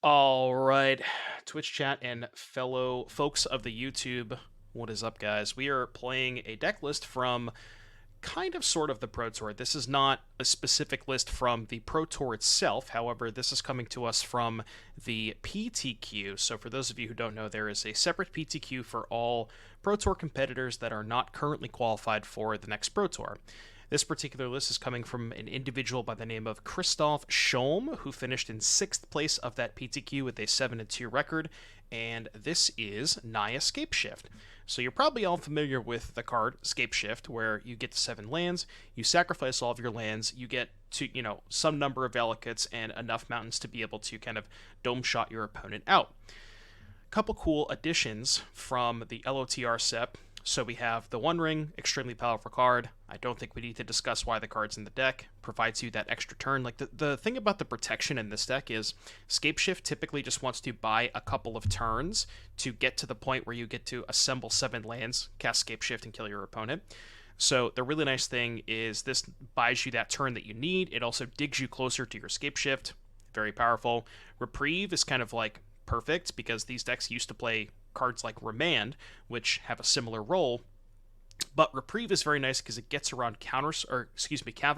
All right, Twitch chat and fellow folks of the YouTube, what is up, guys? We are playing a deck list from kind of sort of the Pro Tour. This is not a specific list from the Pro Tour itself. However, this is coming to us from the PTQ. So for those of you who don't know, there is a separate PTQ for all Pro Tour competitors that are not currently qualified for the next Pro Tour. This particular list is coming from an individual by the name of Christoph Scholm, who finished in 6th place of that PTQ with a 7-2 record, and this is Naya Scapeshift. So you're probably all familiar with the card Scapeshift, where you get to 7 lands, you sacrifice all of your lands, you get to, some number of Valakuts and enough mountains to be able to kind of dome shot your opponent out. Couple cool additions from the LOTR set. So we have the One Ring, extremely powerful card. I don't think we need to discuss why the card's in the deck. Provides you that extra turn. Like, the thing about the protection in this deck is Scapeshift typically just wants to buy a couple of turns to get to the point where you get to assemble 7 lands, cast Scapeshift, and kill your opponent. So the really nice thing is this buys you that turn that you need. It also digs you closer to your Scapeshift. Very powerful. Reprieve is kind of like perfect because these decks used to play cards like Remand, which have a similar role. But Reprieve is very nice because it gets around Cavern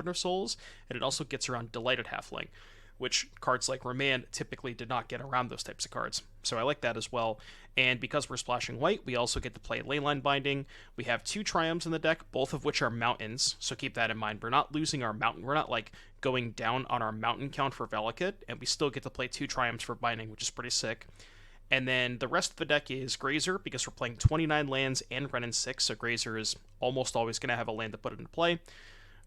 of Souls, and it also gets around Delighted Halfling, which cards like Remand typically did not get around those types of cards. So I like that as well. And because we're splashing white, we also get to play Leyline Binding. We have 2 Triomes in the deck, both of which are mountains, so keep that in mind. We're not losing our mountain. We're not, like, going down on our mountain count for Valakut, and we still get to play 2 Triomes for Binding, which is pretty sick. And then the rest of the deck is Grazer, because we're playing 29 lands and Wrenn and Six, so Grazer is almost always going to have a land to put into play.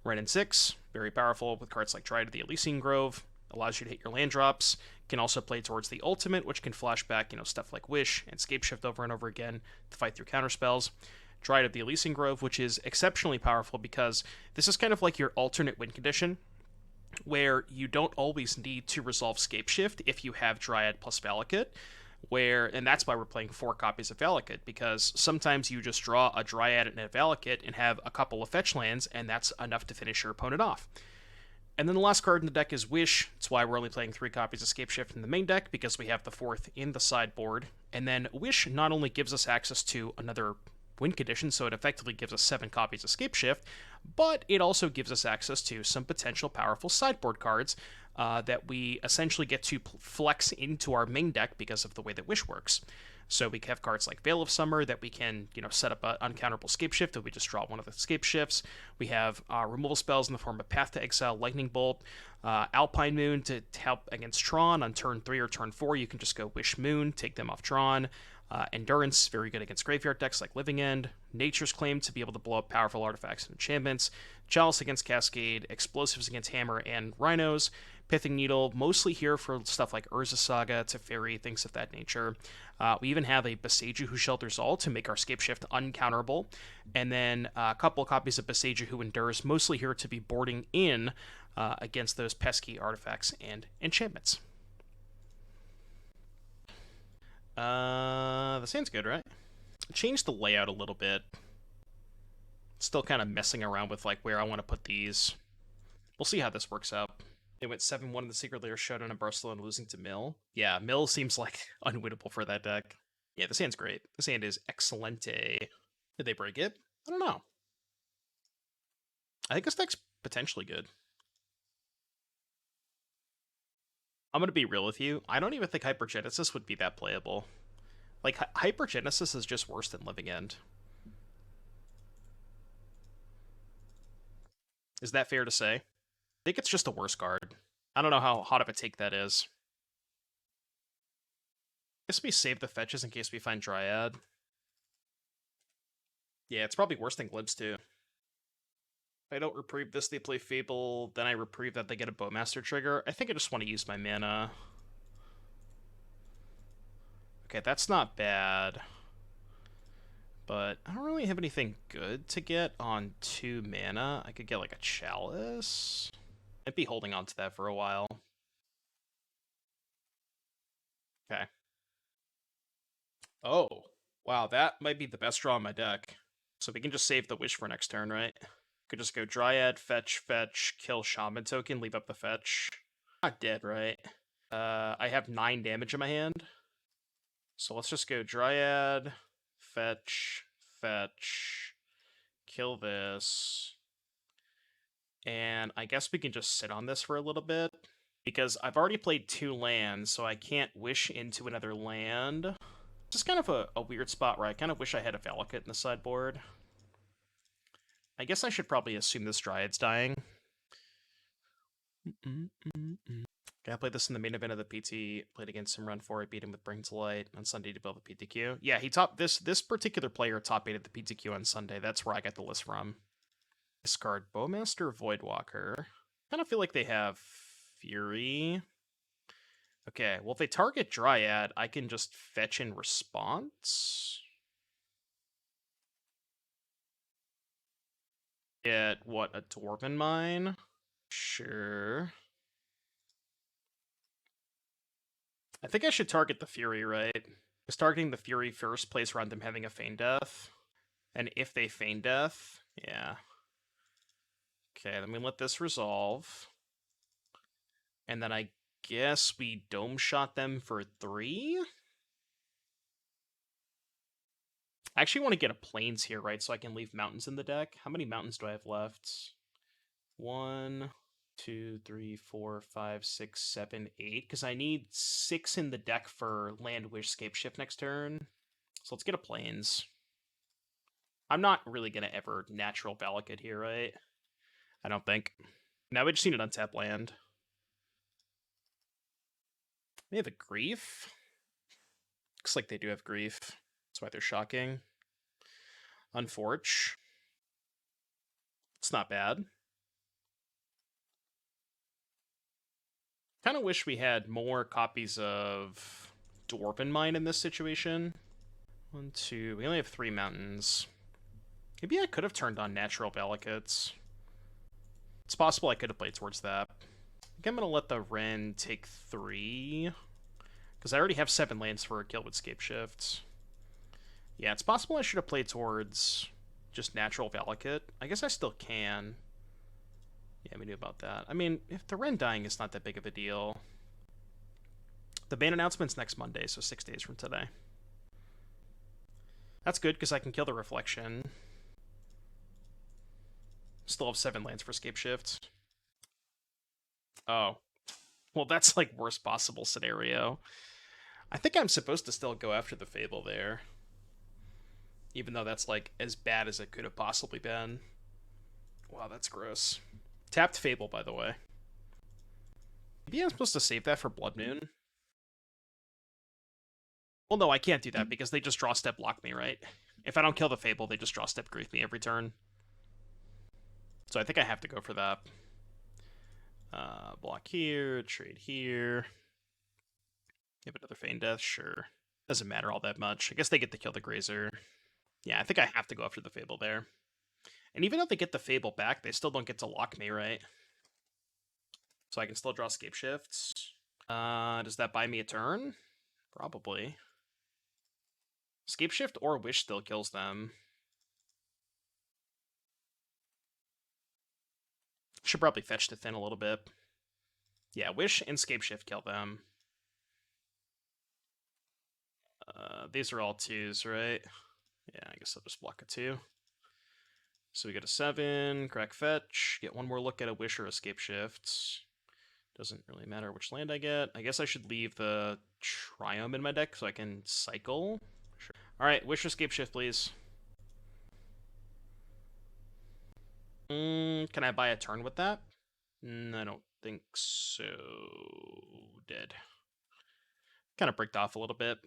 Wrenn and Six, very powerful with cards like Dryad of the Ilysian Grove, allows you to hit your land drops. Can also play towards the ultimate, which can flash back, stuff like Wish and Scapeshift over and over again to fight through counterspells. Dryad of the Ilysian Grove, which is exceptionally powerful because this is kind of like your alternate win condition, where you don't always need to resolve Scapeshift if you have Dryad plus Valakut. And that's why we're playing 4 copies of Valakut, because sometimes you just draw a Dryad and a Valakut and have a couple of fetch lands, and that's enough to finish your opponent off. And then the last card in the deck is Wish. That's why we're only playing 3 copies of Scapeshift in the main deck, because we have the 4th in the sideboard. And then Wish not only gives us access to another win condition, so it effectively gives us 7 copies of Scapeshift, but it also gives us access to some potential powerful sideboard cards that we essentially get to flex into our main deck because of the way that Wish works. So we have cards like Veil of Summer that we can, set up an uncounterable Scapeshift if we just draw one of the Scapeshifts. We have removal spells in the form of Path to Exile, Lightning Bolt, Alpine Moon to help against Tron. On turn 3 or turn 4, you can just go Wish Moon, take them off Tron. Endurance, very good against graveyard decks like Living End. Nature's Claim to be able to blow up powerful artifacts and enchantments. Chalice against Cascade. Explosives against Hammer and Rhinos. Pithing Needle, mostly here for stuff like Urza Saga, Teferi, things of that nature. We even have a Boseiju who shelters all to make our Scapeshift uncounterable. And then a couple of copies of Boseiju who endures, mostly here to be boarding in against those pesky artifacts and enchantments. That sounds good, right? Change the layout a little bit. Still kind of messing around with like where I want to put these. We'll see how this works out. It went 7-1 in the Secret Lair Showdown in Barcelona, losing to Mill. Yeah, Mill seems like unwinnable for that deck. Yeah, this hand's great. This hand is excelente. Did they break it? I don't know. I think this deck's potentially good. I'm going to be real with you. I don't even think Hypergenesis would be that playable. Like, Hypergenesis is just worse than Living End. Is that fair to say? I think it's just a worse card. I don't know how hot of a take that is. I guess we save the fetches in case we find Dryad. Yeah, it's probably worse than Glibs, too. If I don't Reprieve this, they play Fable, then I Reprieve that, they get a Bowmaster trigger. I think I just want to use my mana. Okay, that's not bad. But I don't really have anything good to get on 2 mana. I could get like a Chalice. I'd be holding on to that for a while. Okay. Oh, wow, that might be the best draw in my deck. So we can just save the Wish for next turn, right? Could just go Dryad, fetch, kill Shaman token, leave up the fetch. Not dead, right? I have 9 damage in my hand. So let's just go Dryad, fetch, kill this. And I guess we can just sit on this for a little bit. Because I've already played 2 lands, so I can't wish into another land. This is kind of a weird spot where I kind of wish I had a Valakut in the sideboard. I guess I should probably assume this Dryad's dying. I played this in the main event of the PT, played against him, run 4, I beat him with Bring to Light on Sunday to build the PTQ. Yeah, he top this particular player top 8 at the PTQ on Sunday. That's where I got the list from. Discard Bowmaster, Voidwalker. Kind of feel like they have Fury. Okay, well if they target Dryad, I can just fetch in response. Get, what, a Dwarven Mine? Sure. I think I should target the Fury, right? Because targeting the Fury first plays around them having a Feign Death. And if they Feign Death, yeah. Okay, let me let this resolve. And then I guess we Dome Shot them for 3? I actually want to get a Plains here, right? So I can leave mountains in the deck. How many mountains do I have left? 1, 2, 3, 4, 5, 6, 7, 8. Because I need 6 in the deck for Land Wish Scapeshift next turn. So let's get a Plains. I'm not really going to ever natural Valakut here, right? I don't think. Now we just need an untapped land. They have a Grief. Looks like they do have Grief. That's why they're shocking. Unforge. It's not bad. Kind of wish we had more copies of Dwarven Mine in this situation. 1, 2. We only have 3 mountains. Maybe I could have turned on natural Valakuts. It's possible I could have played towards that. I think I'm going to let the Wrenn take 3. Because I already have 7 lands for a kill with Scapeshift. Yeah, it's possible I should have played towards just natural Valakut. I guess I still can. Yeah, we knew about that. I mean, if the Wrenn dying is not that big of a deal. The ban announcement's next Monday, so 6 days from today. That's good, because I can kill the Reflection. Still have 7 lands for Scapeshift. Oh. Well, that's like worst possible scenario. I think I'm supposed to still go after the Fable there. Even though that's like as bad as it could have possibly been. Wow, that's gross. Tapped Fable, by the way. Maybe I'm supposed to save that for Blood Moon? Well, no, I can't do that because they just draw step block me, right? If I don't kill the Fable, they just draw step grief me every turn. So I think I have to go for that. Block here, trade here. Give another Feign Death, sure. Doesn't matter all that much. I guess they get to kill the Grazer. Yeah, I think I have to go after the Fable there. And even though they get the Fable back, they still don't get to lock me, right? So I can still draw Scapeshifts. Does that buy me a turn? Probably. Scapeshift or Wish still kills them. Should probably fetch to thin a little bit. Yeah, Wish and Scapeshift kill them. These are all 2s, right? Yeah, I guess I'll just block a 2. So we get a 7, crack fetch, get one more look at a Wish or a Scapeshift. Doesn't really matter which land I get. I guess I should leave the Triome in my deck so I can cycle. Sure. Alright, Wish or Scapeshift, please. Can I buy a turn with that? I don't think so. Dead. Kind of bricked off a little bit.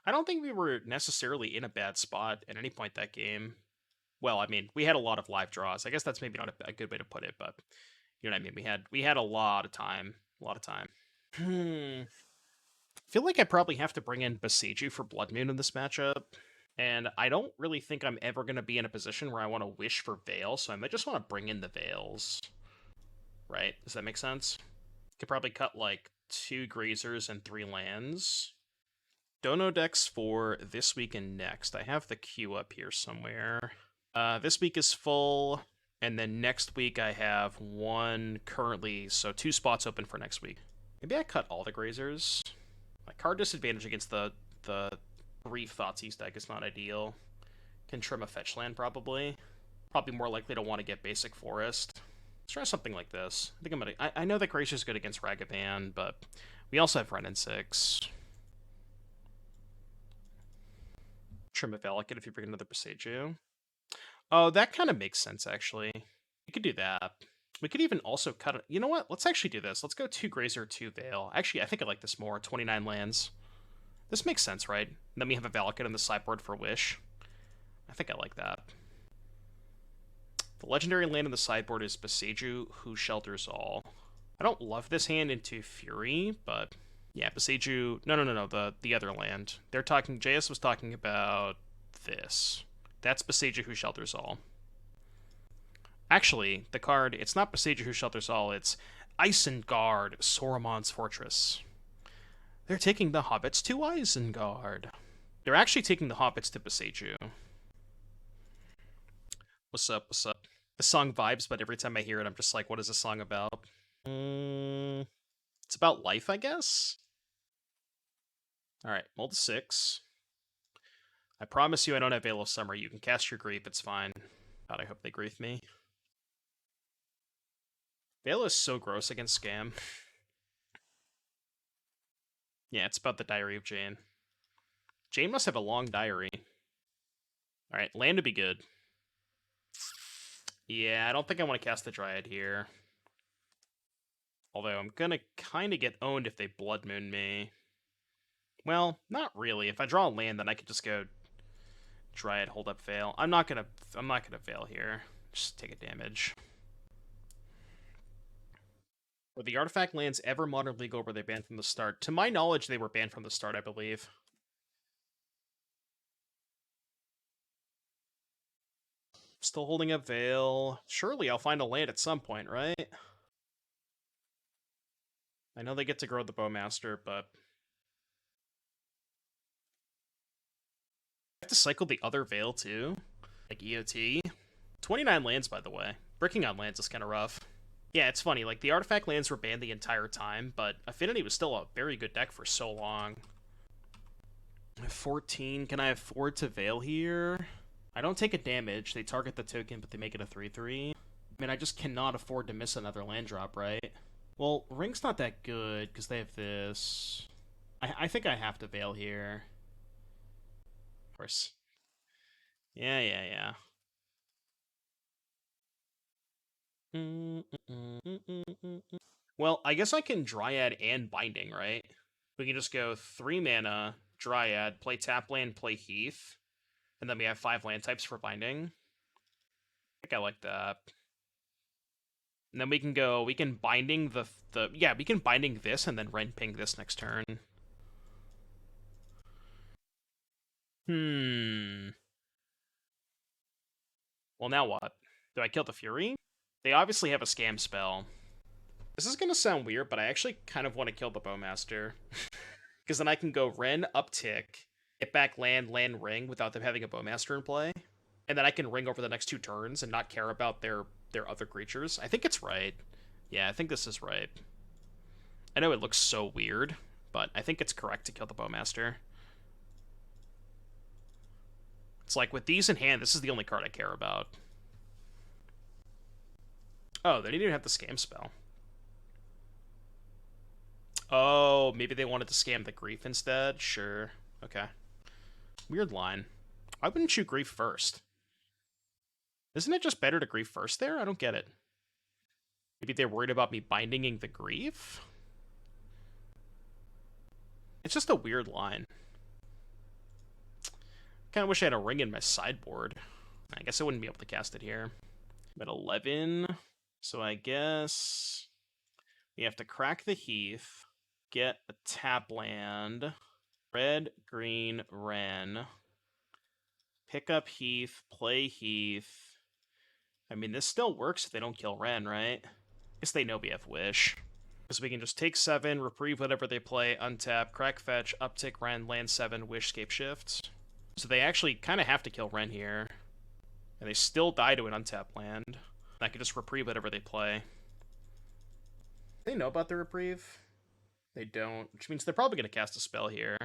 I don't think we were necessarily in a bad spot at any point that game. Well, I mean, we had a lot of live draws. I guess that's maybe not a good way to put it, but you know what I mean? We had a lot of time. I feel like I probably have to bring in Boseiju for Blood Moon in this matchup. And I don't really think I'm ever going to be in a position where I want to wish for Veil, so I might just want to bring in the Veils. Right? Does that make sense? Could probably cut like 2 Grazers and 3 lands. Dono decks for this week and next. I have the queue up here somewhere. This week is full, and then next week I have 1 currently, so 2 spots open for next week. Maybe I cut all the Grazers. My card disadvantage against the brief Thoughtseize deck is not ideal. Can trim a fetch land, probably. Probably more likely to want to get basic forest. Let's try something like this. I think I'm gonna... I know that Grazer's good against Ragavan, but we also have Wrenn and Six. Trim a Valakut if you bring another Boseiju. Oh, that kind of makes sense, actually. We could do that. We could even also cut it. You know what? Let's actually do this. Let's go 2 Grazer, 2 Veil. Actually, I think I like this more. 29 lands. This makes sense, right? And then we have a Valakut on the sideboard for Wish. I think I like that. The legendary land on the sideboard is Boseiju, who shelters all. I don't love this hand into Fury, but yeah, Boseiju. No. The other land. They're talking. JS was talking about this. That's Boseiju, who shelters all. Actually, the card, it's not Boseiju, who shelters all, it's Isengard, Saruman's fortress. They're taking the hobbits to Isengard. They're actually taking the hobbits to Boseiju. What's up, what's up? The song vibes, but every time I hear it, I'm just like, what is this song about? It's about life, I guess? Alright, Molten 6. I promise you I don't have Veil of Summer. You can cast your Grief, it's fine. God, I hope they grief me. Veil is so gross against Scam. Yeah, it's about the Diary of Jane. Jane must have a long diary. Alright, land would be good. Yeah, I don't think I want to cast the Dryad here. Although I'm gonna kind of get owned if they Blood Moon me. Well, not really. If I draw a land, then I could just go Dryad, hold up, Veil. I'm not gonna Veil here. Just take a damage. Were the artifact lands ever modern legal or were they banned from the start? To my knowledge, they were banned from the start, I believe. Still holding a Veil. Surely I'll find a land at some point, right? I know they get to grow the Bowmaster, but I have to cycle the other Veil too? Like EOT? 29 lands, by the way. Bricking on lands is kind of rough. Yeah, it's funny, like, the artifact lands were banned the entire time, but Affinity was still a very good deck for so long. 14, can I afford to Veil here? I don't take a damage, they target the token, but they make it a 3-3. I mean, I just cannot afford to miss another land drop, right? Well, Ring's not that good, because they have this. I think I have to Veil here. Of course. Yeah. Well, I guess I can Dryad and Binding, right? We can just go 3 mana, Dryad, play tap land, play Heath, and then we have 5 land types for Binding. I think I like that. And then we can Binding we can Binding this and then Wrenn Ping this next turn. Well, now what? Do I kill the Fury? They obviously have a Scam spell. This is gonna sound weird, but I actually kind of want to kill the Bowmaster. Because then I can go Wrenn, uptick, get back land, ring, without them having a Bowmaster in play. And then I can ring over the next 2 turns and not care about their other creatures. I think it's right. Yeah, I think this is right. I know it looks so weird, but I think it's correct to kill the Bowmaster. It's like, with these in hand, this is the only card I care about. Oh, they didn't even have the Scam spell. Oh, maybe they wanted to scam the Grief instead? Sure. Okay. Weird line. Why wouldn't you Grief first? Isn't it just better to Grief first there? I don't get it. Maybe they're worried about me binding the Grief? It's just a weird line. Kinda wish I had a ring in my sideboard. I guess I wouldn't be able to cast it here. I'm at 11, so I guess we have to crack the Heath, get a tap land, red, green, Wrenn, pick up Heath, play Heath. I mean, this still works if they don't kill Wrenn, right? I guess they know we have Wish. Because we can just take 7, reprieve whatever they play, untap, crack fetch, uptick Wrenn, land 7, Wish, Scapeshift. So they actually kind of have to kill Wrenn here. And they still die to an untapped land. And I can just reprieve whatever they play. Do they know about the reprieve? They don't, which means they're probably going to cast a spell here.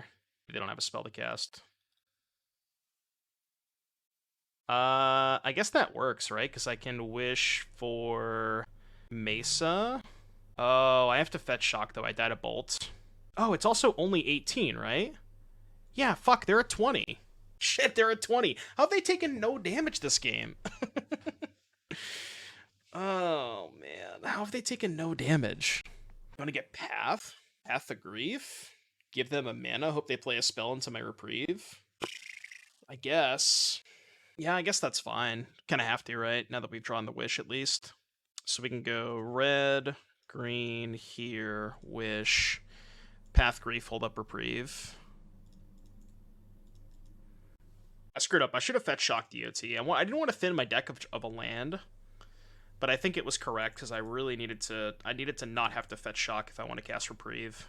They don't have a spell to cast. I guess that works, right? Because I can wish for Mesa. Oh, I have to fetch Shock, though. I died a Bolt. Oh, it's also only 18, right? Yeah, fuck, they're at 20. Shit, they're at 20. How have they taken no damage this game? Oh, man. How have they taken no damage? You want to get Path? Path of Grief? Give them a mana, hope they play a spell into my Reprieve? I guess. Yeah, I guess that's fine. Kind of have to, right? Now that we've drawn the Wish, at least. So we can go red, green, here, Wish, Path Grief, hold up Reprieve. I screwed up. I should have fetched Shock DOT. I didn't want to thin my deck of a land, but I think it was correct because I really needed to. I needed to not have to fetch Shock if I want to cast Reprieve.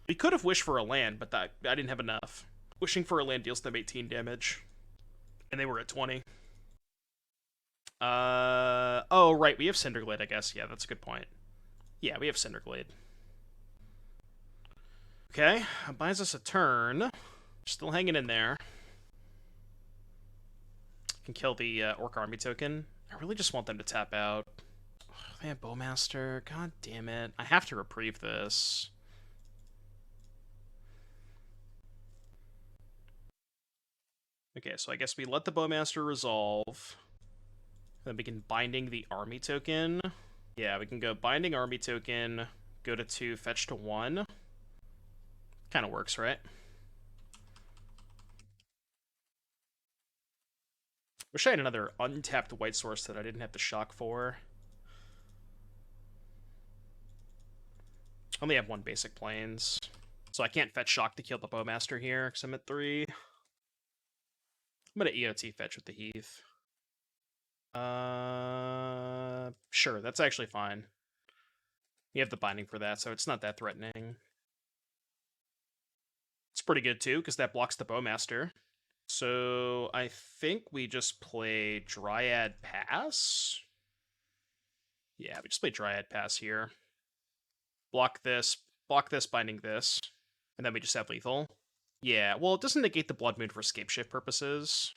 We could have wished for a land, but I didn't have enough. Wishing for a land deals them 18 damage, and they were at 20. Oh right, we have Cinder Glade, I guess. Yeah, that's a good point. Yeah, we have Cinder Glade. Okay, buys us a turn. Still hanging in there. Can kill the Orc Army token. I really just want them to tap out. Oh, they have Bowmaster. God damn it. I have to Reprieve this. Okay, so I guess we let the Bowmaster resolve. Then we can Binding the Army token. Yeah, we can go Binding Army token, go to 2, fetch to 1. Kind of works, right? Wish I had another untapped white source that I didn't have to shock for. Only have one basic plains, so I can't fetch shock to kill the Bowmaster here because I'm at 3. I'm gonna EOT fetch with the Heath. Sure, that's actually fine. You have the binding for that, so it's not that threatening. It's pretty good too, because that blocks the Bowmaster. So I think we just play Dryad Pass. Yeah, we just play Dryad Pass here. Block this, binding this, and then we just have lethal. Yeah, well, it doesn't negate the Blood Moon for Scapeshift purposes.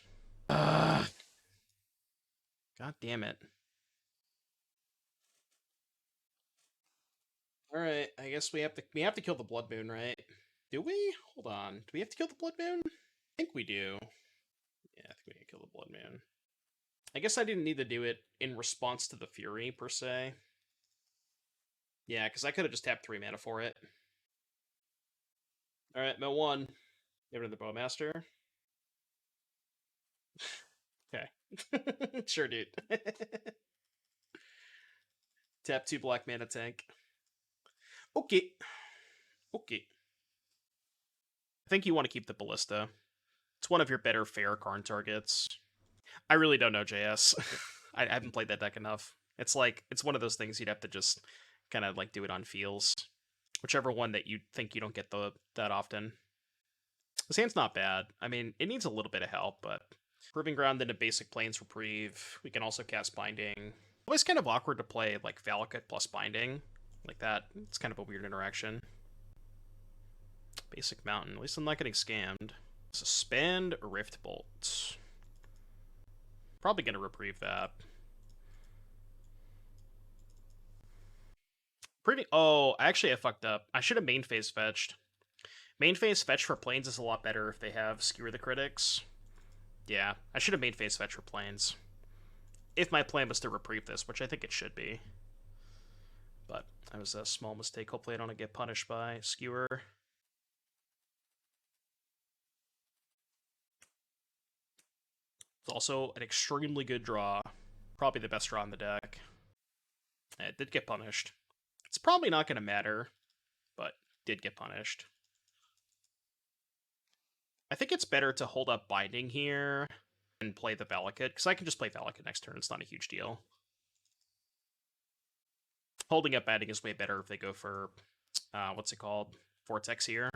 God damn it. Alright, I guess we have to kill the Blood Moon, right? Do we? Hold on. Do we have to kill the Blood Moon? I think we do. Yeah, I think we need to kill the Blood Moon. I guess I didn't need to do it in response to the Fury, per se. Yeah, because I could have just tapped 3 mana for it. Alright, mill 1. Give it to the Bowmaster. Okay. Sure, dude. Tap 2 black mana tank. Okay. Okay. I think you want to keep the Ballista. It's one of your better fair Karn targets. I really don't know JS. I haven't played that deck enough. It's like, it's one of those things you'd have to just kind of like do it on feels. Whichever one that you think you don't get that often. This hand's not bad. I mean, it needs a little bit of help, but Proving Ground into basic Plains Reprieve. We can also cast Binding. Always kind of awkward to play like Valakut plus Binding. Like that. It's kind of a weird interaction. Basic Mountain. At least I'm not getting scammed. Suspend Rift Bolt. Probably going to Reprieve that. Oh, actually I fucked up. I should have main phase fetched. Main phase fetch for Plains is a lot better if they have Skewer the Critics. Yeah, I should have main phase fetch for Plains. If my plan was to Reprieve this, which I think it should be. But that was a small mistake. Hopefully I don't get punished by Skewer. It's also an extremely good draw. Probably the best draw in the deck. It did get punished. It's probably not going to matter, but did get punished. I think it's better to hold up Binding here and play the Valakut, because I can just play Valakut next turn. It's not a huge deal. Holding up Binding is way better if they go for, what's it called? Vortex here.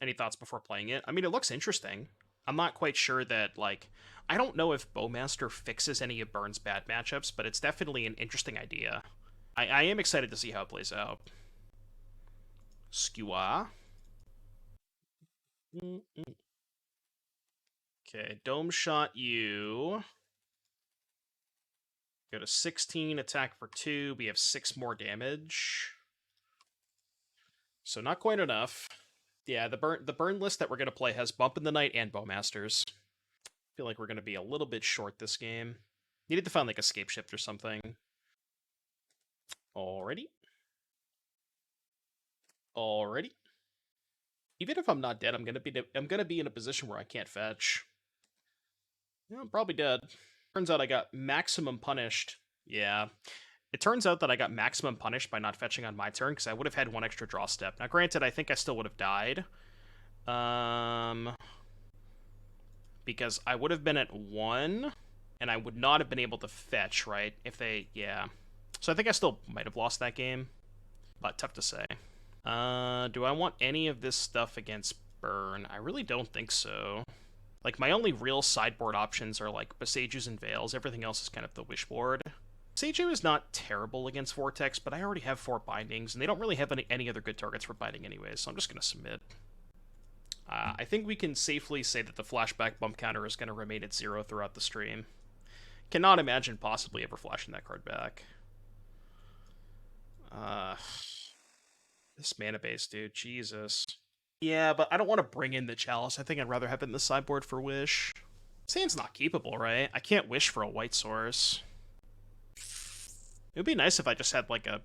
Any thoughts before playing it? I mean, it looks interesting. I'm not quite sure that, like, I don't know if Bowmaster fixes any of Burns' bad matchups, but it's definitely an interesting idea. I am excited to see how it plays out. Skewer. Okay, Dome Shot you. Go to 16, attack for 2. We have 6 more damage. So not quite enough. Yeah, the burn list that we're going to play has Bump in the Night and Bowmasters. I feel like we're going to be a little bit short this game. Needed to find like a Scapeshift or something. Alrighty. Even if I'm not dead, I'm gonna be in a position where I can't fetch. Yeah, I'm probably dead. Turns out I got maximum punished. Yeah. It turns out that I got maximum punished by not fetching on my turn, because I would have had 1 extra draw step. Now, granted, I think I still would have died. Because I would have been at 1, and I would not have been able to fetch, right? If they, yeah. So I think I still might have lost that game, but tough to say. Do I want any of this stuff against burn? I really don't think so. Like, my only real sideboard options are, like, Boseijus and Veils. Everything else is kind of the wish board. Boseiju is not terrible against Vortex, but I already have 4 bindings, and they don't really have any other good targets for binding anyways, so I'm just going to submit. I think we can safely say that the flashback bump counter is going to remain at 0 throughout the stream. Cannot imagine possibly ever flashing that card back. This mana base, dude. Jesus. Yeah, but I don't want to bring in the Chalice. I think I'd rather have it in the sideboard for Wish. Sand's not keepable, right? I can't Wish for a white source. It would be nice if I just had like a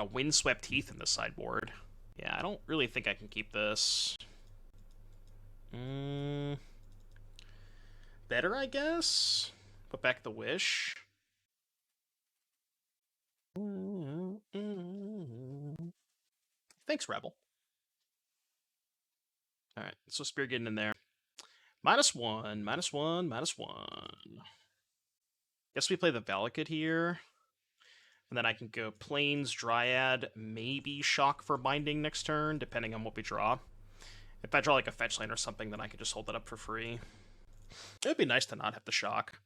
Windswept Heath in the sideboard. Yeah, I don't really think I can keep this. Better, I guess? Put back the Wish. Thanks, Rebel. Alright, so Spear getting in there. -1, -1, -1. Guess we play the Valakut here. And then I can go Plains, Dryad, maybe Shock for binding next turn, depending on what we draw. If I draw like a fetch land or something, then I could just hold it up for free. It would be nice to not have to Shock.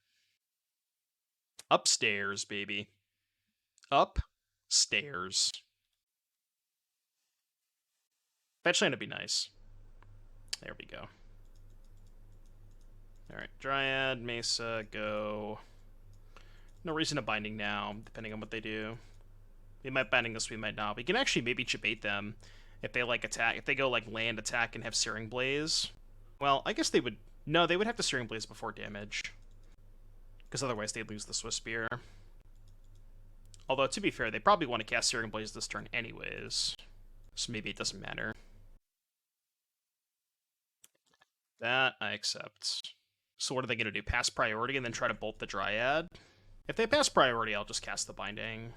Upstairs, baby. Upstairs. Fetch land would be nice. There we go. Alright, Dryad, Mesa, go. No reason to binding now, depending on what they do. We might binding this, we might not. We can actually maybe Chibate them if they like attack. If they go like land attack and have Searing Blaze. Well, I guess they would. No, they would have to Searing Blaze before damage, because otherwise they'd lose the Swiss Spear. Although to be fair, they probably want to cast Searing Blaze this turn anyways, so maybe it doesn't matter. That I accept. So what are they going to do? Pass priority and then try to bolt the Dryad? If they pass priority, I'll just cast the binding.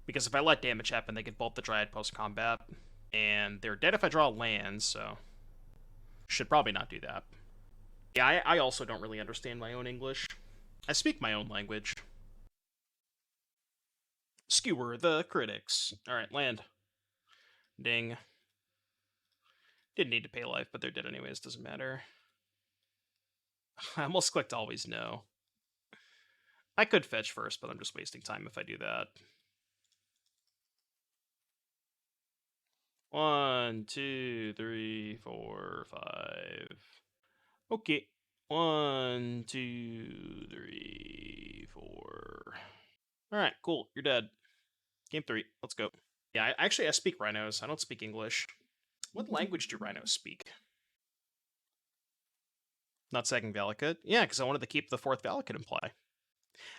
Because if I let damage happen, they can bolt the Dryad post-combat. And they're dead if I draw land, so... should probably not do that. Yeah, I also don't really understand my own English. I speak my own language. Skewer the critics. Alright, land. Ding. Didn't need to pay life, but they're dead anyways, doesn't matter. I almost clicked always no. I could fetch first, but I'm just wasting time if I do that. 1, 2, 3, 4, 5. Okay. 1, 2, 3, 4. Alright, cool. You're dead. Game 3. Let's go. Yeah, I speak Rhinos. I don't speak English. What language do Rhinos speak? Not second Valakut? Yeah, because I wanted to keep the 4th Valakut in play.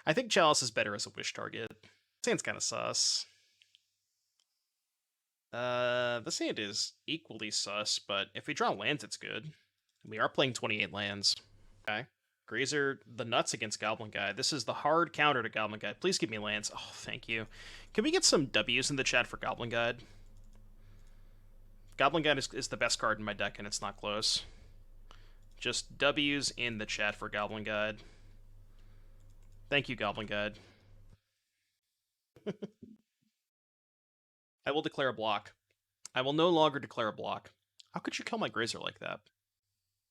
I think Chalice is better as a wish target. Sand's kind of sus. The Sand is equally sus, but if we draw lands, it's good. We are playing 28 lands. Okay. Grazer, the nuts against Goblin Guy. This is the hard counter to Goblin Guide. Please give me lands. Oh, thank you. Can we get some W's in the chat for Goblin Guide? Goblin Guide is the best card in my deck, and it's not close. Just W's in the chat for Goblin Guide. Thank you, Goblin Guide. I will declare a block. I will no longer declare a block. How could you kill my Grazer like that?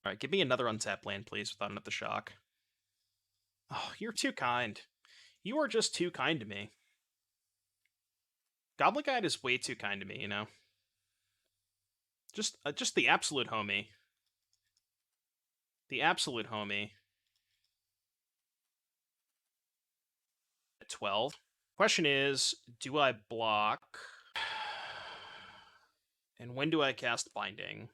Alright, give me another untapped land, please, without another shock. Oh, you're too kind. You are just too kind to me. Goblin Guide is way too kind to me, you know? Just the absolute homie. The absolute homie. 12. Question is, do I block? And when do I cast Binding?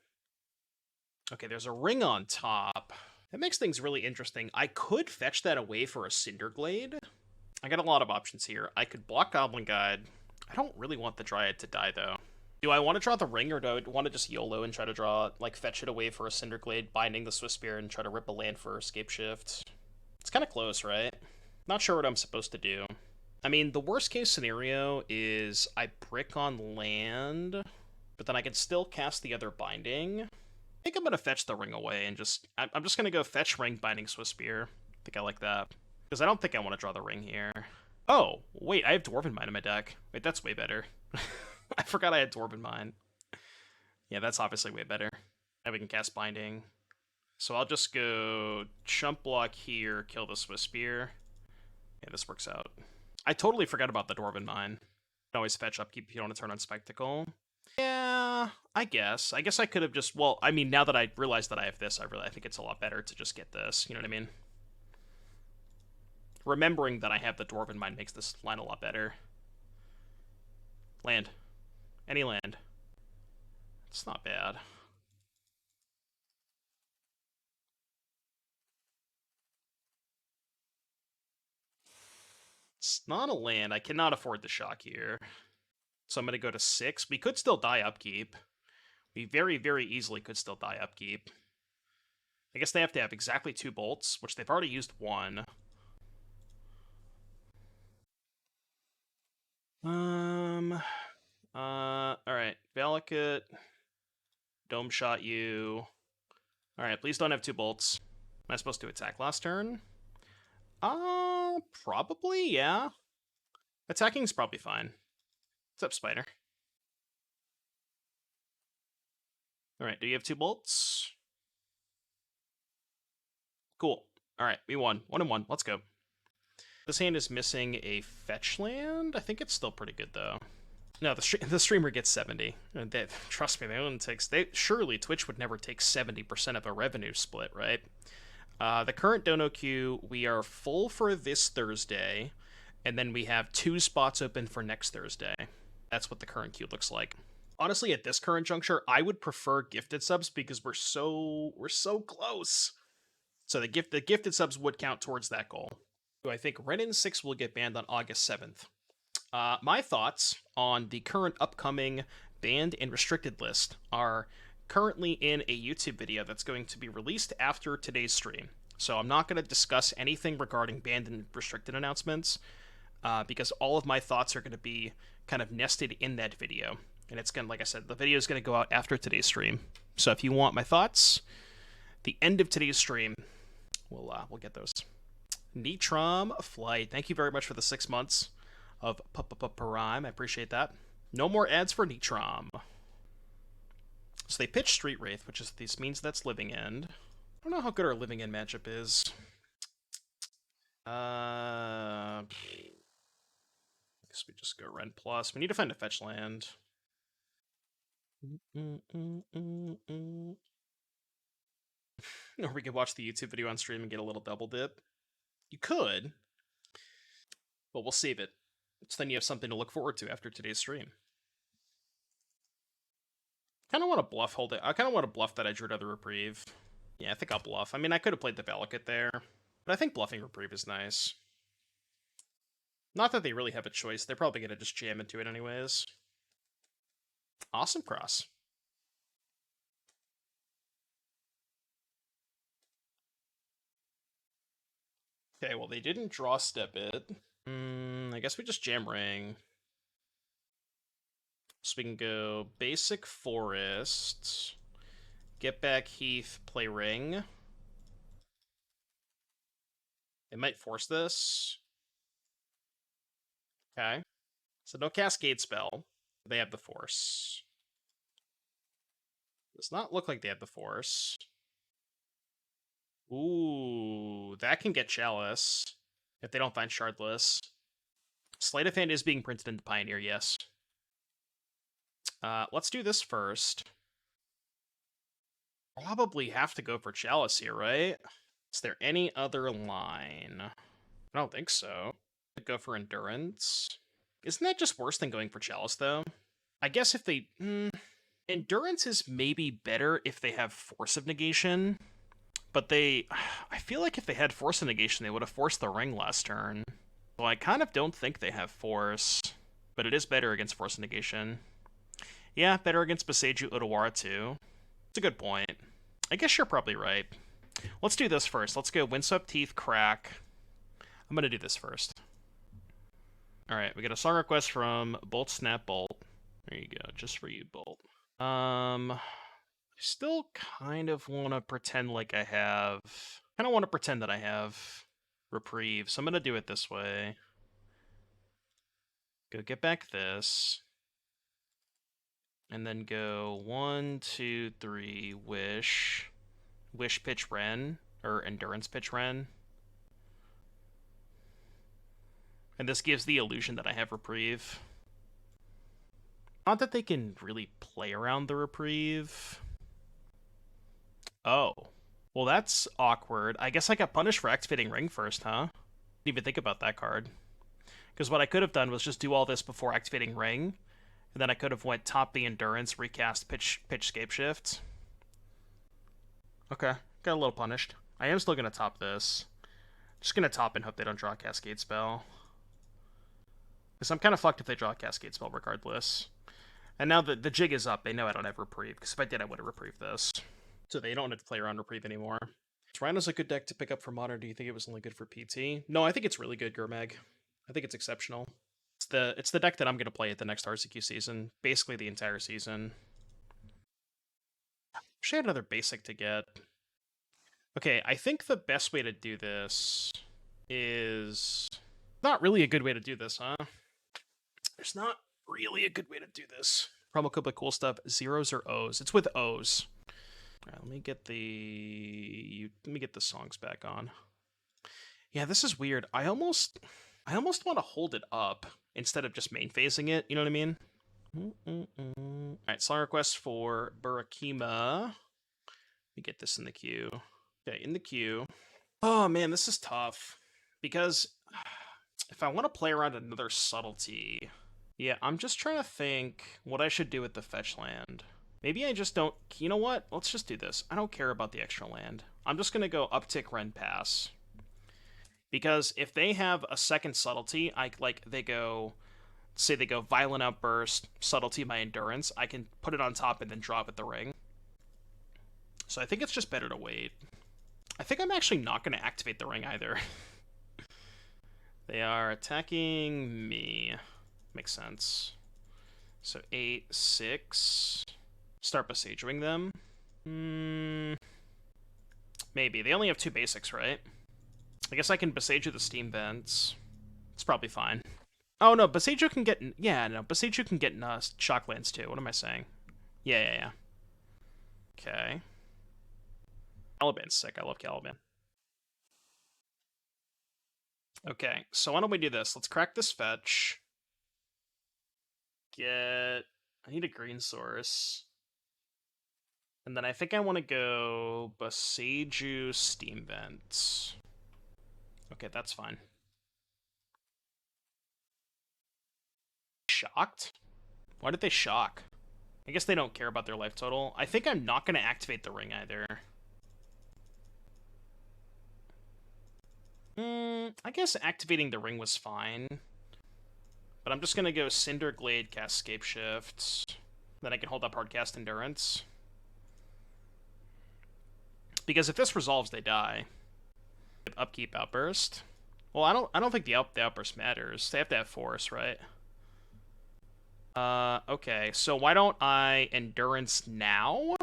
Okay, there's a ring on top. That makes things really interesting. I could fetch that away for a Cinder Glade. I got a lot of options here. I could block Goblin Guide. I don't really want the Dryad to die, though. Do I want to draw the ring, or do I want to just YOLO and try to draw, like, fetch it away for a Cinder Glade, Binding the Swift Spear, and try to rip a land for Scapeshift? It's kind of close, right? Not sure what I'm supposed to do. I mean, the worst case scenario is I brick on land, but then I can still cast the other Binding. I think I'm going to fetch the ring away and I'm just going to go fetch ring, Binding Swift Spear. I think I like that. Because I don't think I want to draw the ring here. Oh, wait, I have Dwarven Mine in my deck. Wait, that's way better. I forgot I had Dwarven Mine. Yeah, that's obviously way better. Now we can cast Binding. So I'll just go chump block here, kill the Swift Spear. Yeah, this works out. I totally forgot about the Dwarven Mine. You can always fetch upkeep if you don't want to turn on Spectacle. Yeah, I guess. I guess I could have just... Well, I mean, now that I realize that I have this, I think it's a lot better to just get this. You know what I mean? Remembering that I have the Dwarven Mine makes this line a lot better. Land. Any land. It's not bad. It's not a land. I cannot afford the shock here. So I'm going to go to 6. We could still die upkeep. We very, very easily could still die upkeep. I guess they have to have exactly 2 bolts, which they've already used 1. Alright. Valakut. Dome shot you. Alright, please don't have 2 bolts. Am I supposed to attack last turn? Probably, yeah. Attacking's probably fine. What's up, Spider? Alright, do you have 2 bolts? Cool. Alright, we won. 1-1. Let's go. This hand is missing a fetch land. I think it's still pretty good, though. No, the streamer gets 70. Trust me, surely Twitch would never take 70% of a revenue split, right? The current dono queue, we are full for this Thursday, and then we have 2 spots open for next Thursday. That's what the current queue looks like. Honestly, at this current juncture, I would prefer gifted subs because we're so close. So the gifted subs would count towards that goal. I think Wrenn and Six will get banned on August 7th. My thoughts on the current upcoming banned and restricted list are currently in a YouTube video that's going to be released after today's stream. So I'm not going to discuss anything regarding banned and restricted announcements because all of my thoughts are going to be kind of nested in that video. And it's going to, like I said, the video is going to go out after today's stream. So if you want my thoughts, the end of today's stream, we'll get those. Neatrom Flight, thank you very much for the 6 months of Prime. I appreciate that. No more ads for Neatrom. So they pitch Street Wraith, which means that's Living End. I don't know how good our Living End matchup is. I guess we just go Ren Plus. We need to find a fetch land. Or we could watch the YouTube video on stream and get a little double dip. You could, but we'll save it. So then you have something to look forward to after today's stream. Kind of want to bluff hold it. I kind of want to bluff that I drew another Reprieve. Yeah, I think I'll bluff. I mean, I could have played the Valakut there, but I think bluffing Reprieve is nice. Not that they really have a choice. They're probably going to just jam into it anyways. Awesome cross. Okay, well, they didn't draw step it. I guess we just jam ring. So we can go basic forest, get back Heath, play ring. It might force this. Okay. So no cascade spell. They have the force. Does not look like they have the force. Ooh, that can get Chalice if they don't find Shardless. Sleight of Hand is being printed into Pioneer, yes. Let's do this first. Probably have to go for Chalice here, right? Is there any other line? I don't think so. I'd go for Endurance. Isn't that just worse than going for Chalice, though? I guess if they... Endurance is maybe better if they have Force of Negation, but they... I feel like if they had Force of Negation, they would have forced the ring last turn. So I kind of don't think they have Force, but it is better against Force of Negation. Yeah, better against Boseiju Odawara, too. It's a good point. I guess you're probably right. Let's do this first. Let's go Windswept Heath, Crack. I'm going to do this first. Alright, we got a song request from Bolt Snap Bolt. There you go, just for you, Bolt. I still kind of want to pretend like I have... kind of want to pretend that I have Reprieve, so I'm going to do it this way. Go get back this. And then go 1, 2, 3, Wish. Wish pitch Wrenn, or Endurance pitch Wrenn. And this gives the illusion that I have Reprieve. Not that they can really play around the Reprieve. Oh. Well, that's awkward. I guess I got punished for activating Ring first, huh? Didn't even think about that card. Because what I could have done was just do all this before activating Ring, and then I could have went top the Endurance, recast pitch Scapeshift. Okay, got a little punished. I am still going to top this. Just going to top and hope they don't draw a Cascade Spell. Because I'm kind of fucked if they draw a Cascade Spell regardless. And now the jig is up, they know I don't have Reprieve, because if I did, I would have Reprieved this. So they don't have to play around Reprieve anymore. Rhino's a good deck to pick up for Modern. Do you think it was only good for PT? No, I think it's really good, Gurmag. I think it's exceptional. It's the deck that I'm going to play at the next RCQ season. Basically the entire season. Wish I had another basic to get. Okay, I think the best way to do this is... not really a good way to do this, huh? There's not really a good way to do this. Promo code by cool stuff, zeros or O's. It's with O's. All right, let me get the songs back on. Yeah, this is weird. I almost want to hold it up instead of just main phasing it. You know what I mean? All right, song request for Burakima. Let me get this in the queue. Okay, in the queue. Oh man, this is tough because if I want to play around another subtlety, yeah, I'm just trying to think what I should do with the fetch land. Maybe I just don't... you know what? Let's just do this. I don't care about the extra land. I'm just going to go uptick Wrenn pass. Because if they have a second subtlety, they go... say they go Violent Outburst, Subtlety my Endurance, I can put it on top and then drop it the ring. So I think it's just better to wait. I think I'm actually not going to activate the ring either. They are attacking me. Makes sense. So 8, 6... start Boseijuing them. Maybe. They only have 2 basics, right? I guess I can Boseiju the Steam Vents. It's probably fine. Oh, no, Boseiju can get... yeah, no, Boseiju can get Shocklands, too. What am I saying? Yeah. Okay. Caliban's sick. I love Caliban. Okay, so why don't we do this? Let's crack this fetch. I need a green source. And then I think I want to go Boseiju Steam Vents. Okay, that's fine. Shocked? Why did they shock? I guess they don't care about their life total. I think I'm not going to activate the ring either. I guess activating the ring was fine. But I'm just going to go Cinder Glade, cast Scapeshift. Then I can hold up Hardcast Endurance. Because if this resolves, they die. Upkeep Outburst. Well, I don't think the Outburst matters. They have to have Force, right? Okay. So why don't I Endurance now?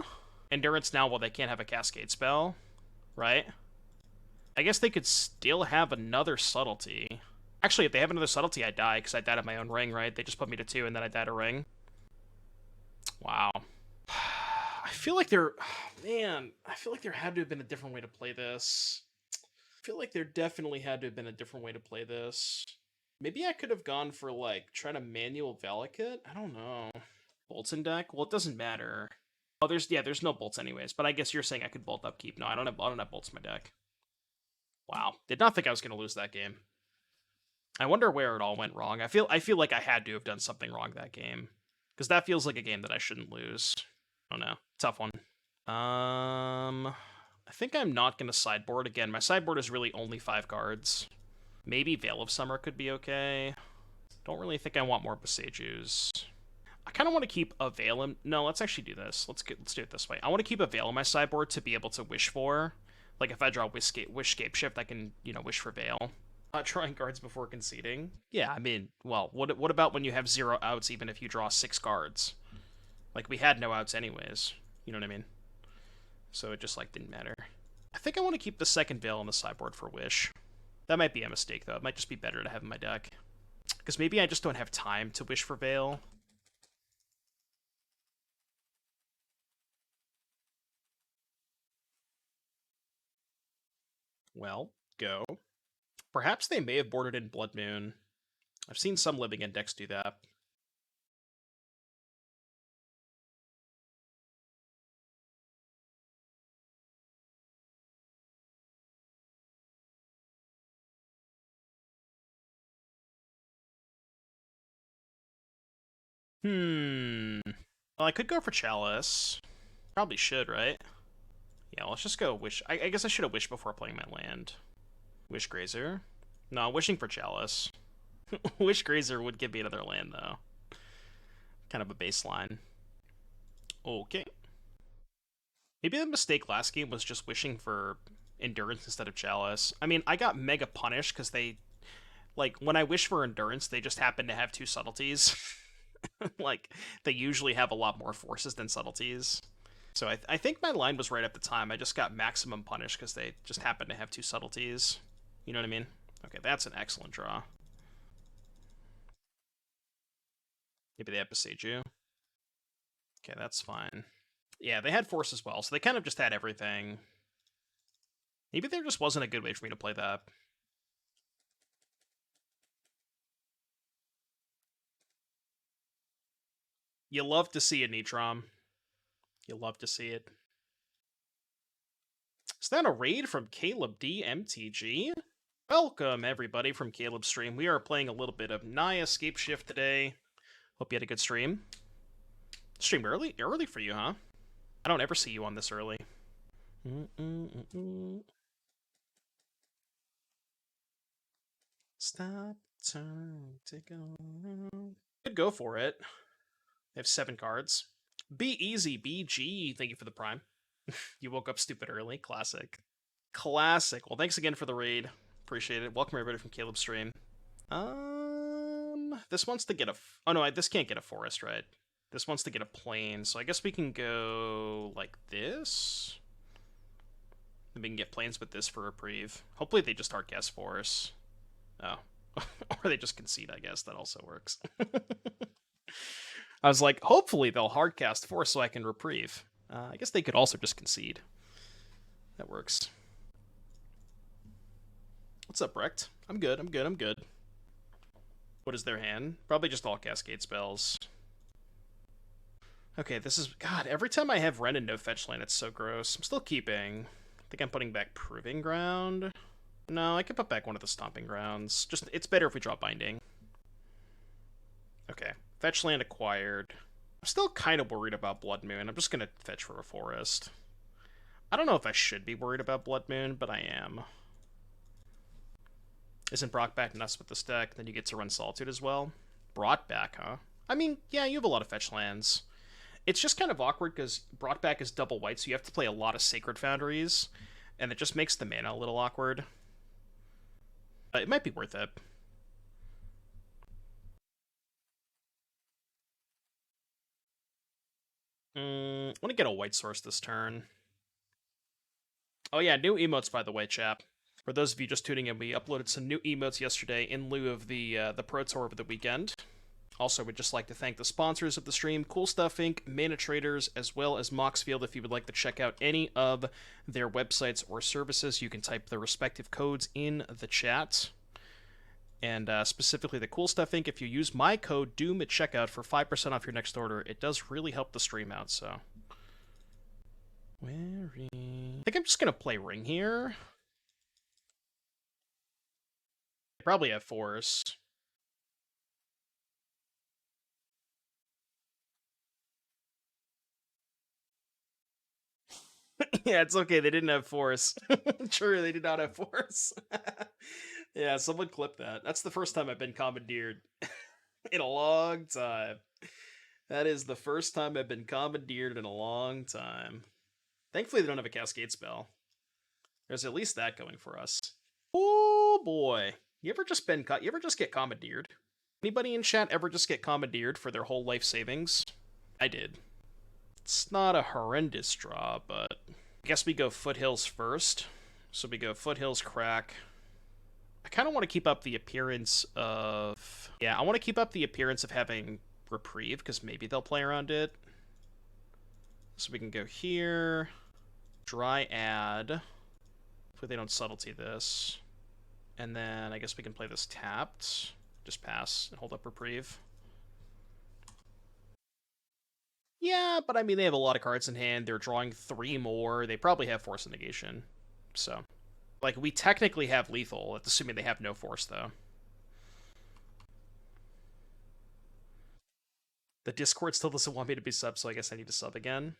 Endurance now while they can't have a Cascade spell, right? I guess they could still have another Subtlety. Actually, if they have another Subtlety, I die, because I died of my own ring, right? They just put me to 2, and then I died a ring. Wow. I feel like there... man, I feel like there had to have been a different way to play this. I feel like there definitely had to have been a different way to play this. Maybe I could have gone for, like, trying to manual Valakut? I don't know. Molten deck? Well, it doesn't matter. Oh, there's no bolts anyways, but I guess you're saying I could bolt upkeep. No, I don't have bolts in my deck. Wow. Did not think I was going to lose that game. I wonder where it all went wrong. I feel like I had to have done something wrong that game. Because that feels like a game that I shouldn't lose. Oh no. Tough one. I think I'm not going to sideboard again. My sideboard is really only 5 cards. Maybe Veil of Summer could be okay. Don't really think I want more Boseijus. I kind of want to keep a Veil in... No, let's actually do this. Let's do it this way. I want to keep a Veil in my sideboard to be able to wish for. Like, if I draw Wish Scapeshift, I can, wish for Veil. Not drawing cards before conceding? Yeah, I mean, well, what about when you have 0 outs even if you draw 6 cards? Like, we had no outs anyways. You know what I mean? So it just, didn't matter. I think I want to keep the second Veil on the sideboard for Wish. That might be a mistake, though. It might just be better to have in my deck. Because maybe I just don't have time to wish for Veil. Well, go. Perhaps they may have boarded in Blood Moon. I've seen some living index do that. Well, I could go for Chalice. Probably should, right? Yeah, let's just go Wish. I guess I should have wished before playing my land. Wish Grazer? No, I'm wishing for Chalice. Wish Grazer would give me another land, though. Kind of a baseline. Okay. Maybe the mistake last game was just wishing for Endurance instead of Chalice. I mean, I got mega punished because they... when I wish for Endurance, they just happen to have 2 subtleties. They usually have a lot more forces than subtleties. So I think my line was right at the time. I just got maximum punish because they just happened to have 2 subtleties. You know what I mean? Okay, that's an excellent draw. Maybe they have Boseiju. Okay, that's fine. Yeah, they had force as well, so they kind of just had everything. Maybe there just wasn't a good way for me to play that. You love to see it, Nitrom. You love to see it. Is that a raid from Caleb D MTG? Welcome, everybody, from Caleb's stream. We are playing a little bit of Naya Scapeshift today. Hope you had a good stream. Streamed early? Early for you, huh? I don't ever see you on this early. Stop, turn, take a... Could go for it. They have 7 cards. Be easy, BG. Thank you for the prime. You woke up stupid early. Classic. Classic. Well, thanks again for the raid. Appreciate it. Welcome everybody from Caleb's stream. This wants to get a... Oh, no, this can't get a forest, right? This wants to get a plain, so I guess we can go like this. And we can get plains with this for Reprieve. Hopefully they just hardcast Force. Oh. Or they just concede, I guess. That also works. I was like, hopefully they'll hardcast Force so I can Reprieve. I guess they could also just concede. That works. What's up, Brecht? I'm good. What is their hand? Probably just all Cascade spells. Okay, this is... God, every time I have Wrenn and no fetch land, it's so gross. I'm still keeping. I think I'm putting back Proving Ground. No, I could put back one of the Stomping Grounds. Just, it's better if we draw Binding. Okay, fetch land acquired. I'm still kind of worried about Blood Moon. I'm just going to fetch for a forest. I don't know if I should be worried about Blood Moon, but I am. Isn't Brock back nuts with this deck? Then you get to run Solitude as well. Brought back, huh? I mean, yeah, you have a lot of fetch lands. It's just kind of awkward because brought back is double white, so you have to play a lot of Sacred Foundries, and it just makes the mana a little awkward. But it might be worth it. I want to get a white source this turn. Oh yeah, new emotes, by the way, chap. For those of you just tuning in, we uploaded some new emotes yesterday in lieu of the Pro Tour over the weekend. Also, we'd just like to thank the sponsors of the stream, Cool Stuff Inc., Mana Traders, as well as Moxfield. If you would like to check out any of their websites or services, you can type the respective codes in the chat. And specifically the Cool Stuff Inc., if you use my code DOOM at checkout for 5% off your next order, it does really help the stream out, so I think I'm just gonna play Ring here. I probably have Force. Yeah, it's okay. They didn't have Force. True, they did not have Force. Yeah, someone clip that. That's the first time I've been commandeered in a long time. That is the first time I've been commandeered in a long time. Thankfully, they don't have a Cascade spell. There's at least that going for us. Oh boy, you ever just get commandeered? Anybody in chat ever just get commandeered for their whole life savings? I did. It's not a horrendous draw, but I guess we go Foothills first. So we go Foothills, Crack. I kind of want to keep up the appearance of... Yeah, I want to keep up the appearance of having Reprieve, because maybe they'll play around it. So we can go here. Dryad. Hopefully they don't subtlety this. And then I guess we can play this tapped. Just pass and hold up Reprieve. Yeah, but I mean, they have a lot of cards in hand. They're drawing 3 more. They probably have Force and Negation. So, like, we technically have Lethal. That's assuming they have no Force, though. The Discord still doesn't want me to be sub, so I guess I need to sub again.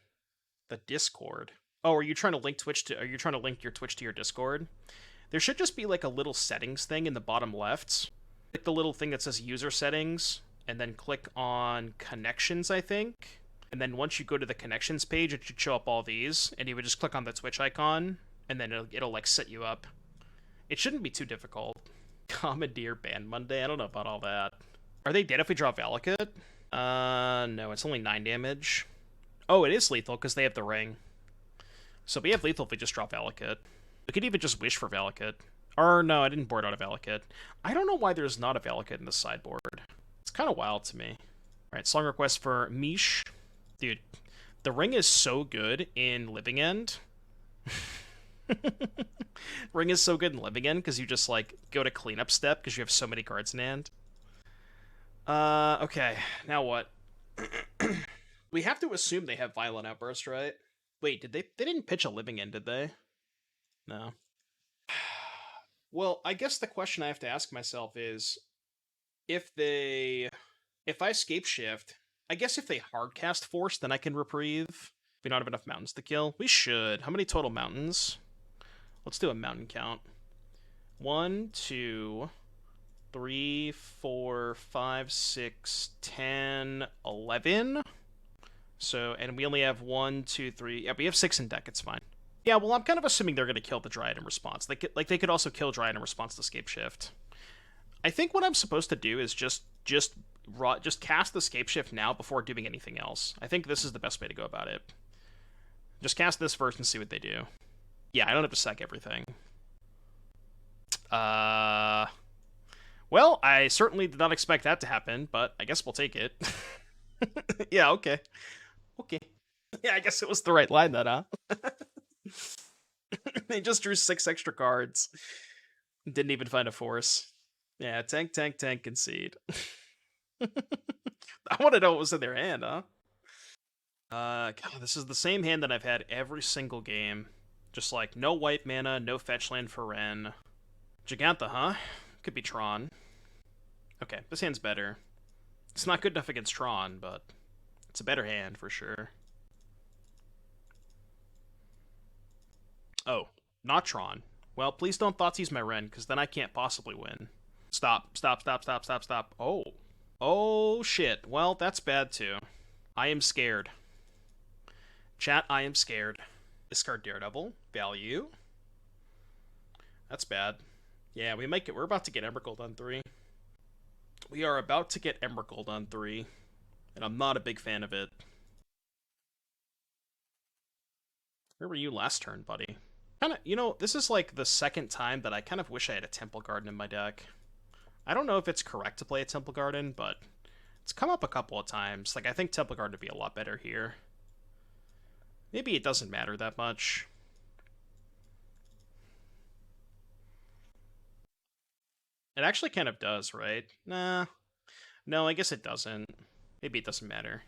The Discord. Oh, are you trying to link Twitch to... Are you trying to link your Twitch to your Discord? There should just be, like, a little settings thing in the bottom left. Click the little thing that says User Settings, and then click on Connections, I think. And then once you go to the Connections page, it should show up all these, and you would just click on the Twitch icon, and then it'll like, set you up. It shouldn't be too difficult. Commandeer Ban Monday? I don't know about all that. Are they dead if we draw Valakut? No, it's only 9 damage. Oh, it is lethal, because they have the ring. So we have lethal if we just draw Valakut. We could even just wish for Valakut. Or, no, I didn't board out a Valakut. I don't know why there's not a Valakut in the sideboard. It's kind of wild to me. Alright, song request for Mish. Dude, the ring is so good in Living End. Ring is so good in Living End because you just, like, go to cleanup step because you have so many cards in hand. Okay, now what? We have to assume they have Violent Outburst, right? Wait, they didn't pitch a Living End, did they? No. Well, I guess the question I have to ask myself is, if I Scapeshift, I guess if they hardcast Force, then I can Reprieve. We don't have enough mountains to kill. We should. How many total mountains? Let's do a mountain count. 1, 2, 3, 4, 5, 6, 10, 11. So, and we only have 1, 2, 3. Yeah, we have 6 in deck. It's fine. Yeah, well, I'm kind of assuming they're going to kill the Dryad in response. They could also kill Dryad in response to Scapeshift. I think what I'm supposed to do is just cast the Scapeshift now before doing anything else. I think this is the best way to go about it. Just cast this first and see what they do. Yeah, I don't have to sack everything. Well, I certainly did not expect that to happen, but I guess we'll take it. Yeah, okay. Okay. Yeah, I guess it was the right line then, huh? They just drew 6 extra cards. Didn't even find a Force. Yeah, tank, concede. I want to know what was in their hand, huh? God, this is the same hand that I've had every single game. Just like, no white mana, no fetch land for Wrenn. Gigantha, huh? Could be Tron. Okay, this hand's better. It's not good enough against Tron, but it's a better hand for sure. Oh, not Tron. Well, please don't Thoughtseize my Wrenn, because then I can't possibly win. Stop. Oh. Oh, shit. Well, that's bad, too. I am scared. Chat, I am scared. Discard Daredevil. Value. That's bad. Yeah, we're about to get Emerald on 3. We are about to get Emerald on 3. And I'm not a big fan of it. Where were you last turn, buddy? This is like the second time that I kind of wish I had a Temple Garden in my deck. I don't know if it's correct to play a Temple Garden, but it's come up a couple of times. Like, I think Temple Garden would be a lot better here. Maybe it doesn't matter that much. It actually kind of does, right? Nah. No, I guess it doesn't. Maybe it doesn't matter.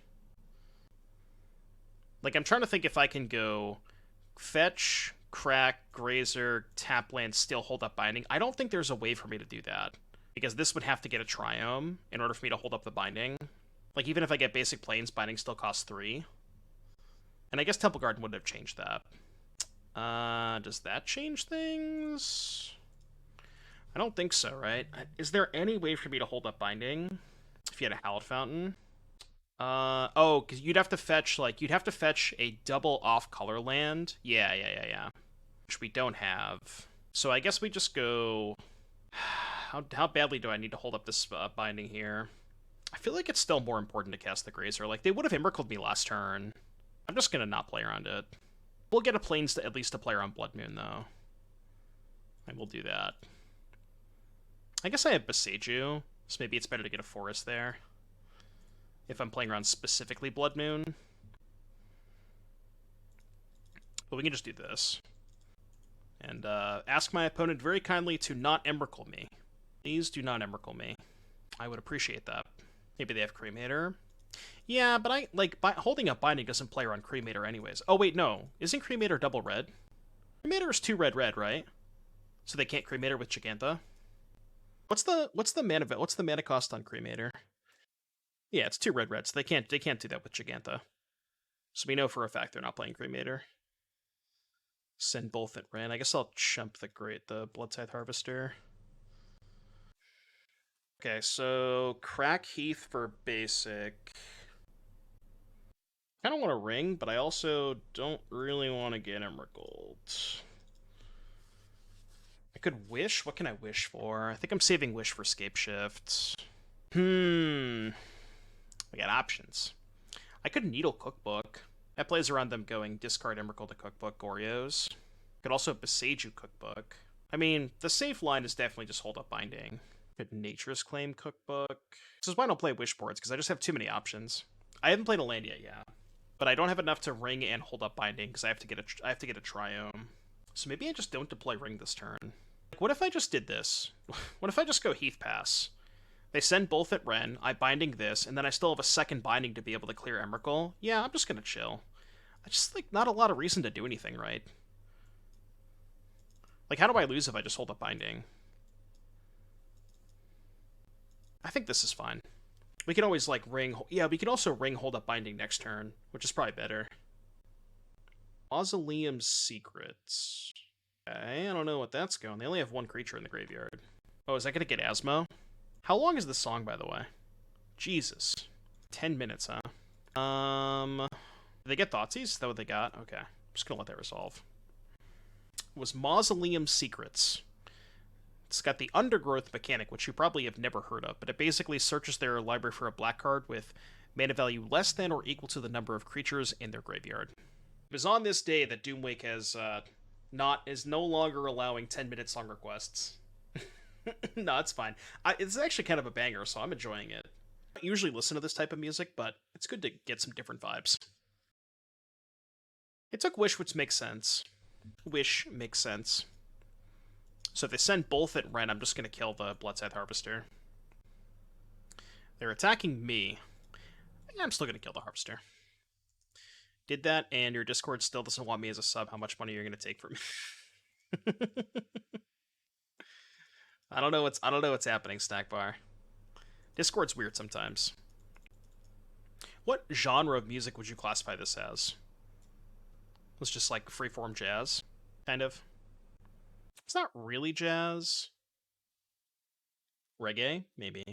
Like, I'm trying to think if I can go fetch, crack, grazer, tap land, still hold up binding. I don't think there's a way for me to do that, because this would have to get a Triome in order for me to hold up the binding. Like, even if I get basic planes, binding still costs 3. And I guess Temple Garden wouldn't have changed that. Does that change things? I don't think so, right? Is there any way for me to hold up binding if you had a Hallowed Fountain? Oh, because you'd have to fetch, like, you'd have to fetch a double off-color land. Yeah. Which we don't have. So I guess we just go... How badly do I need to hold up this binding here? I feel like it's still more important to cast the Grazer. Like, they would have Emrakuled me last turn. I'm just gonna not play around it. We'll get a Plains to at least to play around Blood Moon, though. I will do that. I guess I have Boseiju, so maybe it's better to get a forest there. If I'm playing around specifically Blood Moon. But we can just do this. And ask my opponent very kindly to not Emrakul me. Please do not Emrakul me. I would appreciate that. Maybe they have Cremator. Yeah, but holding up Binding doesn't play around Cremator anyways. Oh wait, no. Isn't Cremator double red? Cremator is 2 red, right? So they can't Cremator with Giganta? What's the mana cost on Cremator? Yeah, it's 2 red, so they can't do that with Giganta. So we know for a fact they're not playing Cremator. Send both at Wrenn. I guess I'll chump the Blood Scythe Harvester. Okay, so crack Heath for basic. I don't want to ring, but I also don't really want to get Emrakul. I could wish. What can I wish for? I think I'm saving wish for Scapeshift. We got options. I could Needle Cookbook. That plays around them going discard Emrakul to Cookbook, Goryo's. Could also Boseiju Cookbook. I mean, the safe line is definitely just hold up Binding. Could Nature's Claim Cookbook. This is why I don't play wish boards, because I just have too many options. I haven't played a land yet, yeah. But I don't have enough to ring and hold up Binding, because I have to get a Triome. So maybe I just don't deploy ring this turn. Like, what if I just did this? What if I just go Heath Pass? They send both at Wrenn, I Binding this, and then I still have a second Binding to be able to clear Emrakul. Yeah, I'm just gonna chill. I just, like, not a lot of reason to do anything, right? Like, how do I lose if I just hold up Binding? I think this is fine. We can always, like, ring... Yeah, we can also ring hold up Binding next turn, which is probably better. Mausoleum Secrets. Okay, I don't know what that's going. They only have 1 creature in the graveyard. Oh, is that gonna get Asmo? How long is this song, by the way? Jesus. 10 minutes, huh? Did they get Thoughtseize? Is that what they got? Okay. I'm just gonna let that resolve. It was Mausoleum Secrets. It's got the Undergrowth mechanic, which you probably have never heard of, but it basically searches their library for a black card with mana value less than or equal to the number of creatures in their graveyard. It was on this day that Doomwake is no longer allowing 10-minute song requests. No, it's fine. It's actually kind of a banger, so I'm enjoying it. I don't usually listen to this type of music, but it's good to get some different vibes. It took Wish, which makes sense. Wish makes sense. So if they send both at Wrenn, I'm just going to kill the Blood Scythe Harvester. They're attacking me. Yeah, I'm still going to kill the Harvester. Did that, and your Discord still doesn't want me as a sub. How much money you're going to take from me? I don't know what's happening, Stackbar. Discord's weird sometimes. What genre of music would you classify this as? It's just like freeform jazz, kind of. It's not really jazz. Reggae, maybe.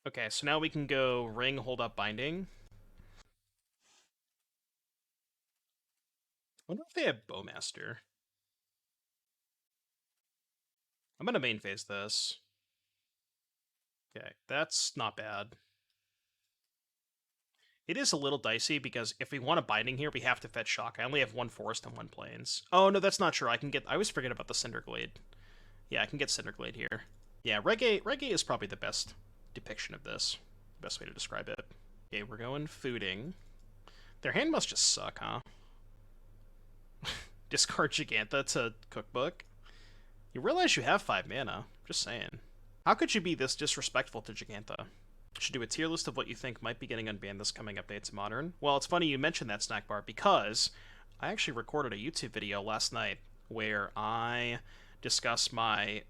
Okay, so now we can go ring, hold up, Binding. I wonder if they have Bowmaster. I'm gonna main phase this. Okay, that's not bad. It is a little dicey, because if we want a Binding here, we have to fetch Shock. I only have 1 Forest and 1 Plains. Oh, no, that's not true. I always forget about the Cinder Glade. Yeah, I can get Cinder Glade here. Yeah, Reggae is probably the best depiction of this. Best way to describe it. Okay, we're going Fooding. Their hand must just suck, huh? Discard Giganta to Cookbook. You realize you have 5 mana. Just saying. How could you be this disrespectful to Giganta? Should do a tier list of what you think might be getting unbanned this coming update to Modern. Well, it's funny you mentioned that, Snackbar, because I actually recorded a YouTube video last night where I discuss my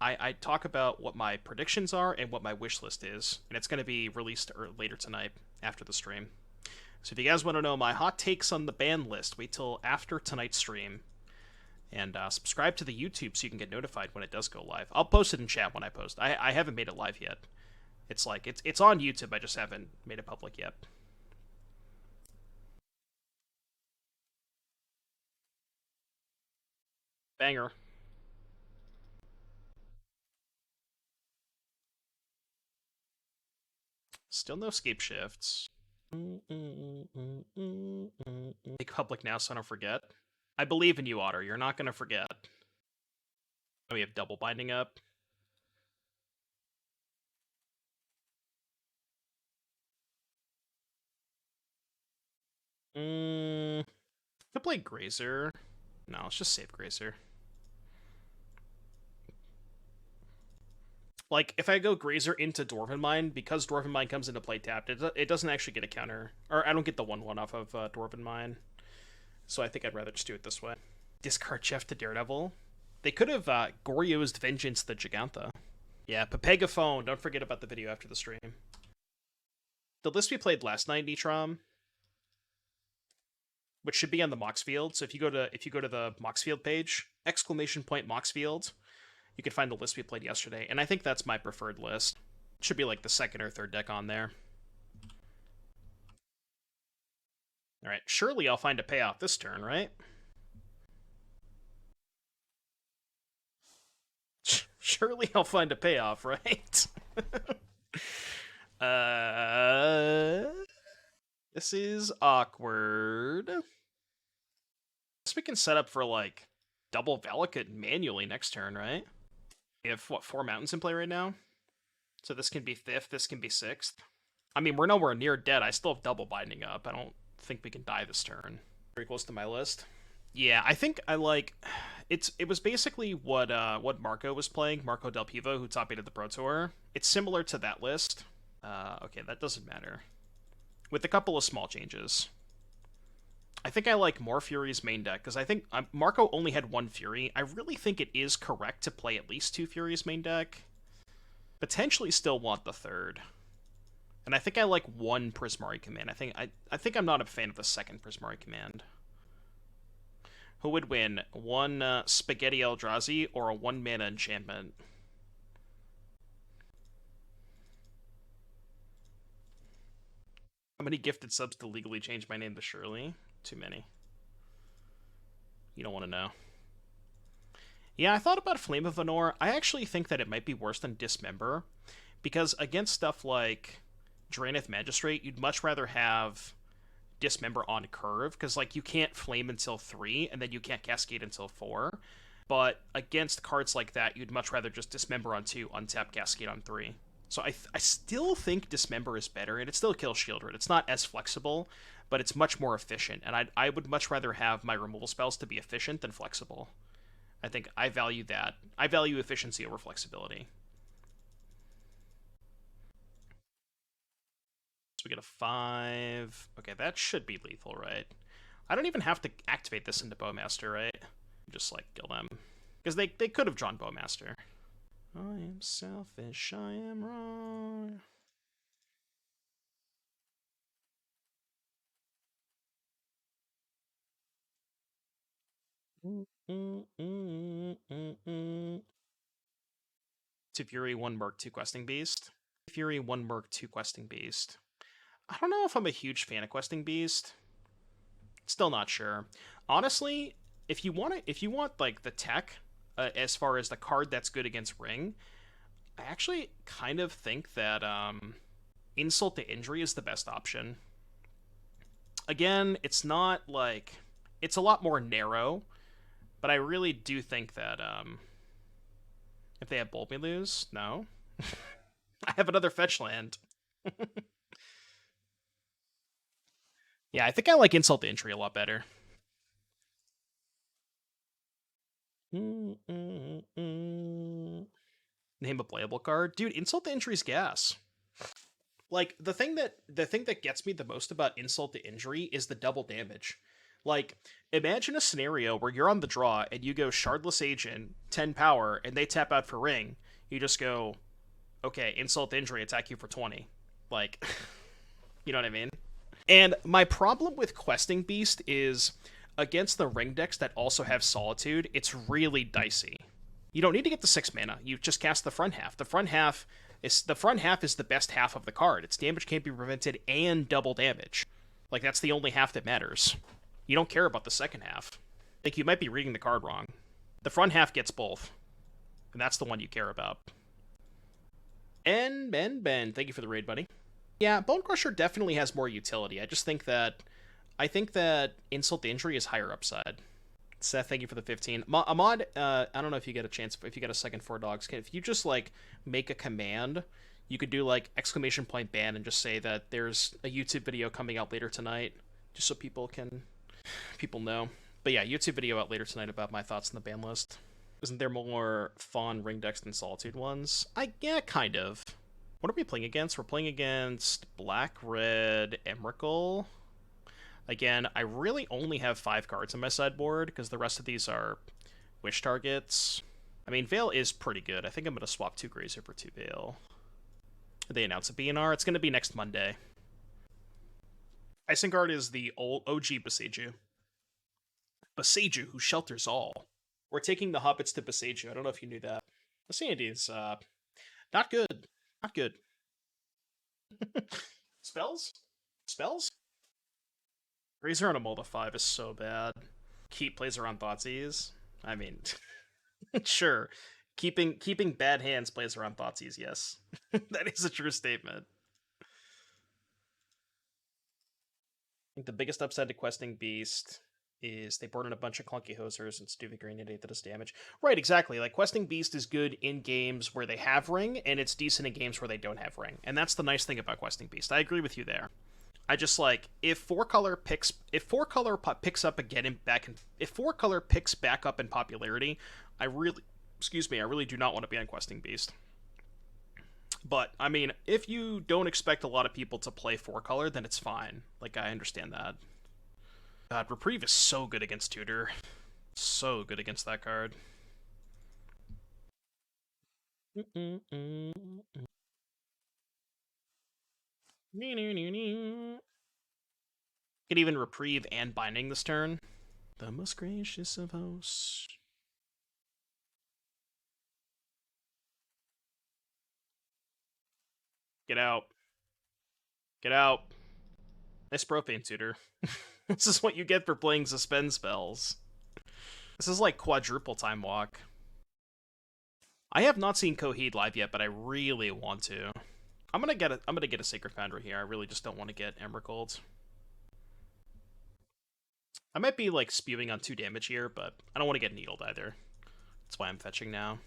I talk about what my predictions are and what my wish list is, and it's going to be released later tonight after the stream. So if you guys want to know my hot takes on the ban list, wait till after tonight's stream, and subscribe to the YouTube so you can get notified when it does go live. I'll post it in chat when I post. I haven't made it live yet. It's on YouTube. I just haven't made it public yet. Banger. Still no Scapeshifts. Make public now so I don't forget. I believe in you, Otter. You're not going to forget. We have double binding up. Could play Grazer. No, let's just save Grazer. Like, if I go Grazer into Dwarven Mine, because Dwarven Mine comes into play tapped, it doesn't actually get a counter. Or I don't get the 1/1 off of Dwarven Mine. So I think I'd rather just do it this way. Discard Chef to Daredevil. They could have Goryo's Vengeance the Gigantha. Yeah, Pepegaphone. Don't forget about the video after the stream. The list we played last night, Nitrom, which should be on the Moxfield. So if you go to the Moxfield page, !Moxfield, you can find the list we played yesterday, and I think that's my preferred list. It should be like the second or third deck on there. All right, surely I'll find a payoff this turn, right? Surely I'll find a payoff, right? This is awkward. Guess we can set up for, like, double Valakut manually next turn, right? We have, what, 4 mountains in play right now? So this can be 5th, this can be 6th. I mean, we're nowhere near dead. I still have double binding up. I don't think we can die this turn. Very close to my list. Yeah, I think I like... It was basically what Marco was playing, Marco Del Pivo, who top 8 at the Pro Tour. It's similar to that list. Okay, that doesn't matter. With a couple of small changes. I think I like more Fury's main deck, because I think Marco only had 1 Fury. I really think it is correct to play at least 2 Fury's main deck. Potentially still want the 3rd. And I think I like 1 Prismari command. I think I'm not a fan of the 2nd Prismari command. Who would win? 1 Spaghetti Eldrazi or a 1-mana enchantment? How many gifted subs to legally change my name to Shirley? Too many. You don't want to know. Yeah, I thought about Flame of Venor. I actually think that it might be worse than Dismember, because against stuff like Draenith Magistrate, you'd much rather have Dismember on curve, because like you can't Flame until 3, and then you can't Cascade until 4. But against cards like that, you'd much rather just Dismember on 2, untap Cascade on 3. So I still think Dismember is better, and it still kills Shieldred. It's not as flexible, but it's much more efficient, and I would much rather have my removal spells to be efficient than flexible. I think I value that. I value efficiency over flexibility. So we get a 5. Okay, that should be lethal, right? I don't even have to activate this into Bowmaster, right? Just, like, kill them. Because they could have drawn Bowmaster. I am selfish, I am wrong. To Fury, 1 Merc, 2 Questing Beast. Fury, 1 Merc, 2 Questing Beast. I don't know if I'm a huge fan of Questing Beast. Still not sure. Honestly, if you want like the tech, as far as the card that's good against Ring, I actually kind of think that Insult to Injury is the best option. Again, it's not like... It's a lot more narrow, but I really do think that if they have Bold Me Lose, no. I have another fetch land. Yeah, I think I like Insult to Injury a lot better. Name a playable card. Dude, Insult to Injury's gas. Like, the thing that gets me the most about Insult to Injury is the double damage. Like, imagine a scenario where you're on the draw and you go Shardless Agent, 10 power, and they tap out for Ring. You just go, okay, insult to injury, attack you for 20. Like, you know what I mean? And my problem with Questing Beast is, against the Ring decks that also have Solitude, it's really dicey. You don't need to get the 6 mana. You just cast the front half. The front half is the best half of the card. Its damage can't be prevented and double damage. Like, that's the only half that matters. You don't care about the second half. Like, you might be reading the card wrong. The front half gets both. And that's the one you care about. Ben, thank you for the raid, buddy. Yeah, Bone Crusher definitely has more utility. I think that Insult to Injury is higher upside. Seth, thank you for the 15. Ahmad, I don't know if you get a chance, if you get a second 4 dogs. If you just, like, make a command, you could do, like, exclamation point ban and just say that there's a YouTube video coming out later tonight, just so people know. But yeah, YouTube video out later tonight about my thoughts on the ban list. Isn't there more Fawn, Ring decks than Solitude ones? Yeah, kind of. What are we playing against? We're playing against Black, Red, Emrakul. Again, I really only have 5 cards on my sideboard, because the rest of these are wish targets. I mean, Veil is pretty good. I think I'm going to swap 2 Grazer for 2 Veil. They announce a BNR. It's going to be next Monday. Isengard is the old OG Boseiju. Boseiju, who shelters all. We're taking the Hobbits to Boseiju. I don't know if you knew that. Vicinity is, not good. Not good. Spells? Grazer on a Molten 5 is so bad. Keep plays around Thoughtseize. I mean, sure. Keeping bad hands plays around Thoughtseize, yes. That is a true statement. I think the biggest upside to Questing Beast is they board in a bunch of clunky hosers and Stuvie Granite that does damage. Right, exactly. Like, Questing Beast is good in games where they have Ring, and it's decent in games where they don't have Ring. And that's the nice thing about Questing Beast. I agree with you there. I just, like, if 4-color picks up again if 4-color picks back up in popularity, I really do not want to be on Questing Beast. But, I mean, if you don't expect a lot of people to play 4-color, then it's fine. Like, I understand that. God, Reprieve is so good against Tutor. So good against that card. Could even Reprieve and Binding this turn. The most gracious of hosts. Get out. Get out. Nice Profane Tutor. This is what you get for playing Suspend spells. This is like quadruple Time Walk. I have not seen Coheed live yet, but I really want to. I'm gonna get a Sacred Foundry here. I really just don't want to get Emrakul. I might be, like, spewing on 2 damage here, but I don't want to get needled either. That's why I'm fetching now.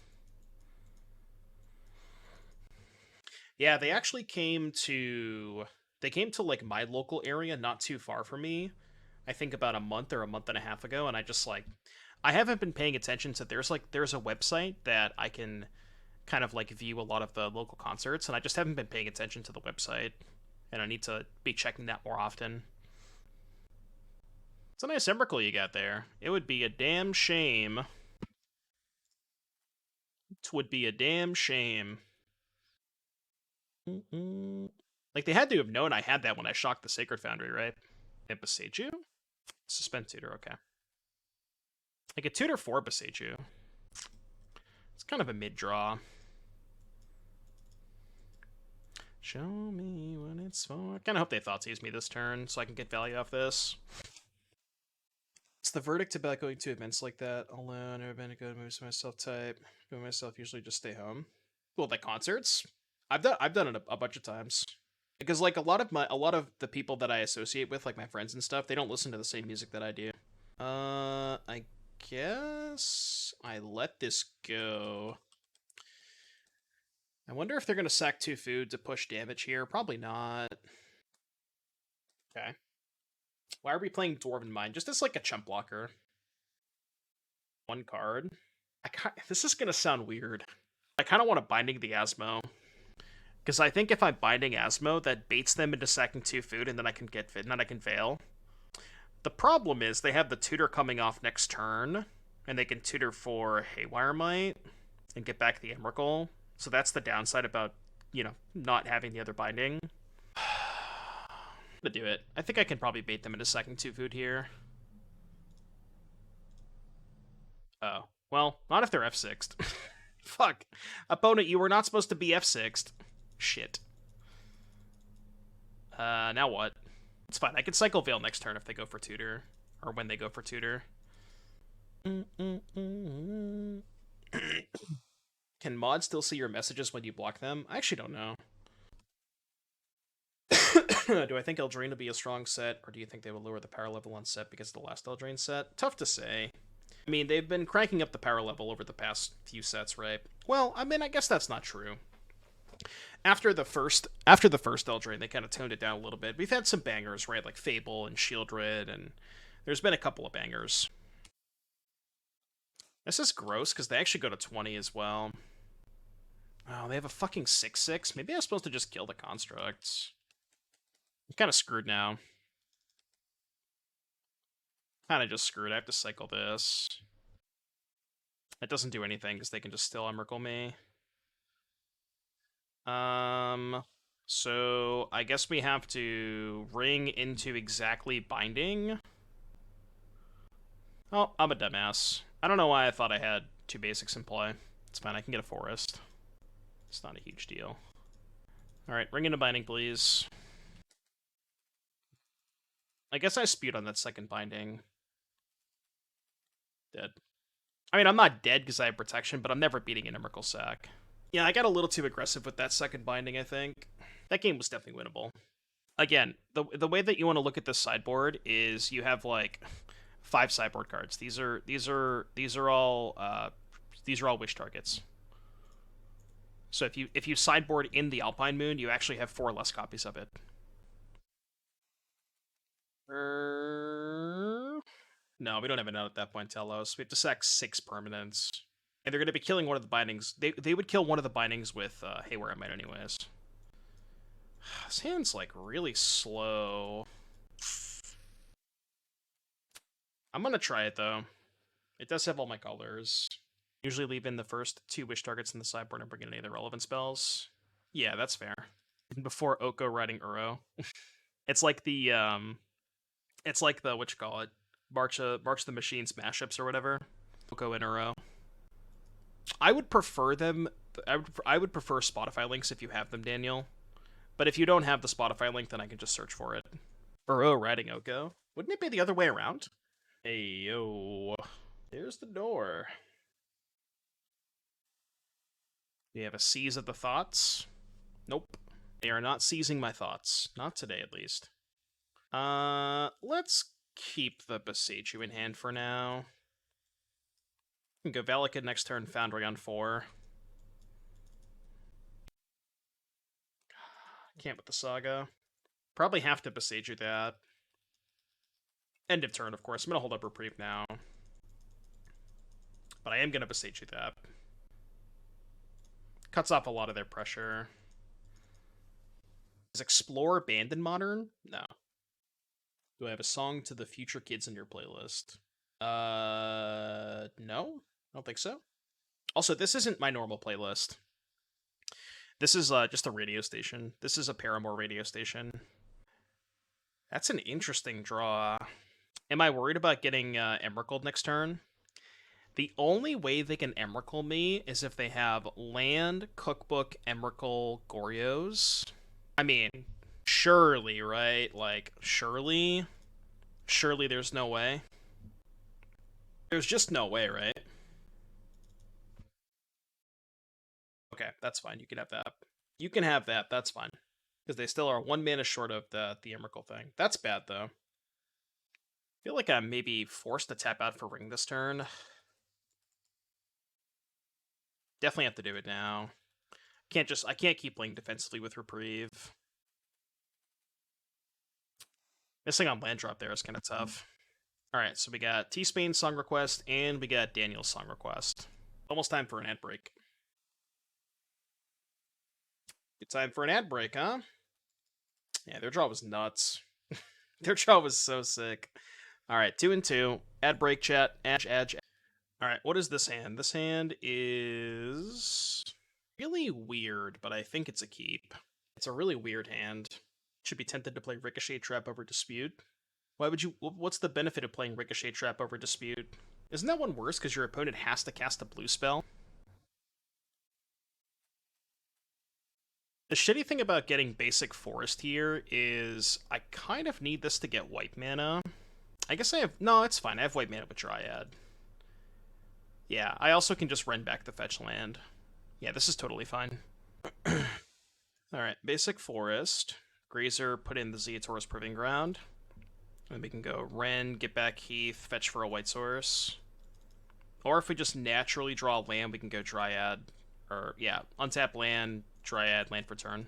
Yeah, they actually came to like my local area, not too far from me. I think about a month or a month and a half ago, and I just, like, I haven't been paying attention to there's a website that I can kind of, like, view a lot of the local concerts, and I just haven't been paying attention to the website, and I need to be checking that more often. It's a nice Emrakul you got there. It would be a damn shame. It would be a damn shame. Like, they had to have known I had that when I shocked the Sacred Foundry, right? And Boseiju? Suspend Tutor, okay. Like, a Tutor for Boseiju. It's kind of a mid-draw. Show me what it's for. I kind of hope they Thoughtseize me this turn so I can get value off this. It's the verdict about going to events like that. Although I've never been a good moves myself type. Go myself usually just stay home. Well, like concerts? I've done it a bunch of times. Because, like, a lot of the people that I associate with, like my friends and stuff, they don't listen to the same music that I do. I guess I let this go. I wonder if they're gonna sack 2 food to push damage here. Probably not. Okay. Why are we playing Dwarven Mine? Just as, like, a chump blocker. 1 card. This is gonna sound weird. I kind of want to Binding the Asmo. Because I think if I'm Binding Asmo, that baits them into sacking 2 food, and then I can Veil. The problem is they have the tutor coming off next turn, and they can tutor for Haywire Might and get back the Emrakul. So that's the downside about, not having the other binding. I'm gonna do it. I think I can probably bait them into second 2-food here. Oh. Well, not if they're F6'd. Fuck. Opponent, you were not supposed to be F6'd. Shit. Now what? It's fine. I can cycle Veil next turn if they go for tutor. Or when they go for tutor. Can mods still see your messages when you block them? I actually don't know. Do I think Eldraine will be a strong set, or do you think they will lower the power level on set because of the last Eldraine set? Tough to say. I mean, they've been cranking up the power level over the past few sets, right? Well, I mean, I guess that's not true. After the first Eldraine, they kind of toned it down a little bit. We've had some bangers, right? Like Fable and Shieldred, and there's been a couple of bangers. This is gross, because they actually go to 20 as well. Oh, they have a fucking 6/6? Maybe I was supposed to just kill the constructs. I'm kind of screwed now. Kind of just screwed. I have to cycle this. It doesn't do anything, because they can just still Emrakul me. So I guess we have to ring into exactly binding. Oh, I'm a dumbass. I don't know why I thought I had 2 basics in play. It's fine, I can get a forest. It's not a huge deal. Alright, ring into binding, please. I guess I spewed on that second binding. Dead. I mean, I'm not dead because I have protection, but I'm never beating an Emrakul sack. Yeah, I got a little too aggressive with that second binding, I think. That game was definitely winnable. Again, the way that you want to look at this sideboard is you have like 5 sideboard cards. These are all wish targets. So if you sideboard in the Alpine Moon, you actually have 4 less copies of it. No, we don't have a note at that point, Telos. We have to sack 6 permanents. And they're going to be killing one of the bindings. They would kill one of the bindings with Haywire Might anyways. This hand's, like, really slow. I'm going to try it, though. It does have all my colors. Usually leave in the first 2 wish targets in the sideboard and bring in any of the relevant spells. Yeah, that's fair. Before Oko riding Uro. It's like the, what March the Machines mashups or whatever. Oko and Uro. I would prefer them. I would prefer Spotify links if you have them, Daniel. But if you don't have the Spotify link, then I can just search for it. Uro riding Oko. Wouldn't it be the other way around? Hey, yo. There's the door. Do you have a seize of the thoughts? Nope. They are not seizing my thoughts. Not today, at least. Let's keep the Boseiju in hand for now. We can go Valakut next turn, Foundry on 4. Can't with the Saga. Probably have to Boseiju that. End of turn, of course. I'm going to hold up Reprieve now. But I am going to Boseiju that. Cuts off a lot of their pressure. Is Explore banned in Modern? No. Do I have a song to the future kids in your playlist? No. I don't think so. Also, this isn't my normal playlist. This is just a radio station. This is a Paramore radio station. That's an interesting draw. Am I worried about getting Emrakul next turn? The only way they can Emrakul me is if they have land, cookbook, Emrakul, Gorios. I mean, surely, right? Like, surely? Surely there's no way. There's just no way, right? Okay, that's fine. You can have that. You can have that. That's fine. Because they still are 1 mana short of the Emrakul thing. That's bad, though. I feel like I'm maybe forced to tap out for Ring this turn. Definitely have to do it now. I can't keep playing defensively with Reprieve. Missing on land drop there is kind of tough. Alright, so we got T-Spain's song request, and we got Daniel's song request. Almost time for an ad break. Good time for an ad break, huh? Yeah, their draw was nuts. Their draw was so sick. Alright, 2 and 2. Add break chat. Add. Alright, what is this hand? This hand is really weird, but I think it's a keep. It's a really weird hand. Should be tempted to play Ricochet Trap over Dispute. Why would you... What's the benefit of playing Ricochet Trap over Dispute? Isn't that one worse because your opponent has to cast a blue spell? The shitty thing about getting basic forest here is I kind of need this to get white mana. I guess I have... No, it's fine. I have white mana with Dryad. Yeah, I also can just run back the fetch land. Yeah, this is totally fine. Alright, basic forest. Grazer, put in the Ziatora's Proving Ground. And we can go Wrenn, get back Heath, fetch for a white source. Or if we just naturally draw land, we can go Dryad. Or, yeah, untap land, Dryad, land for turn.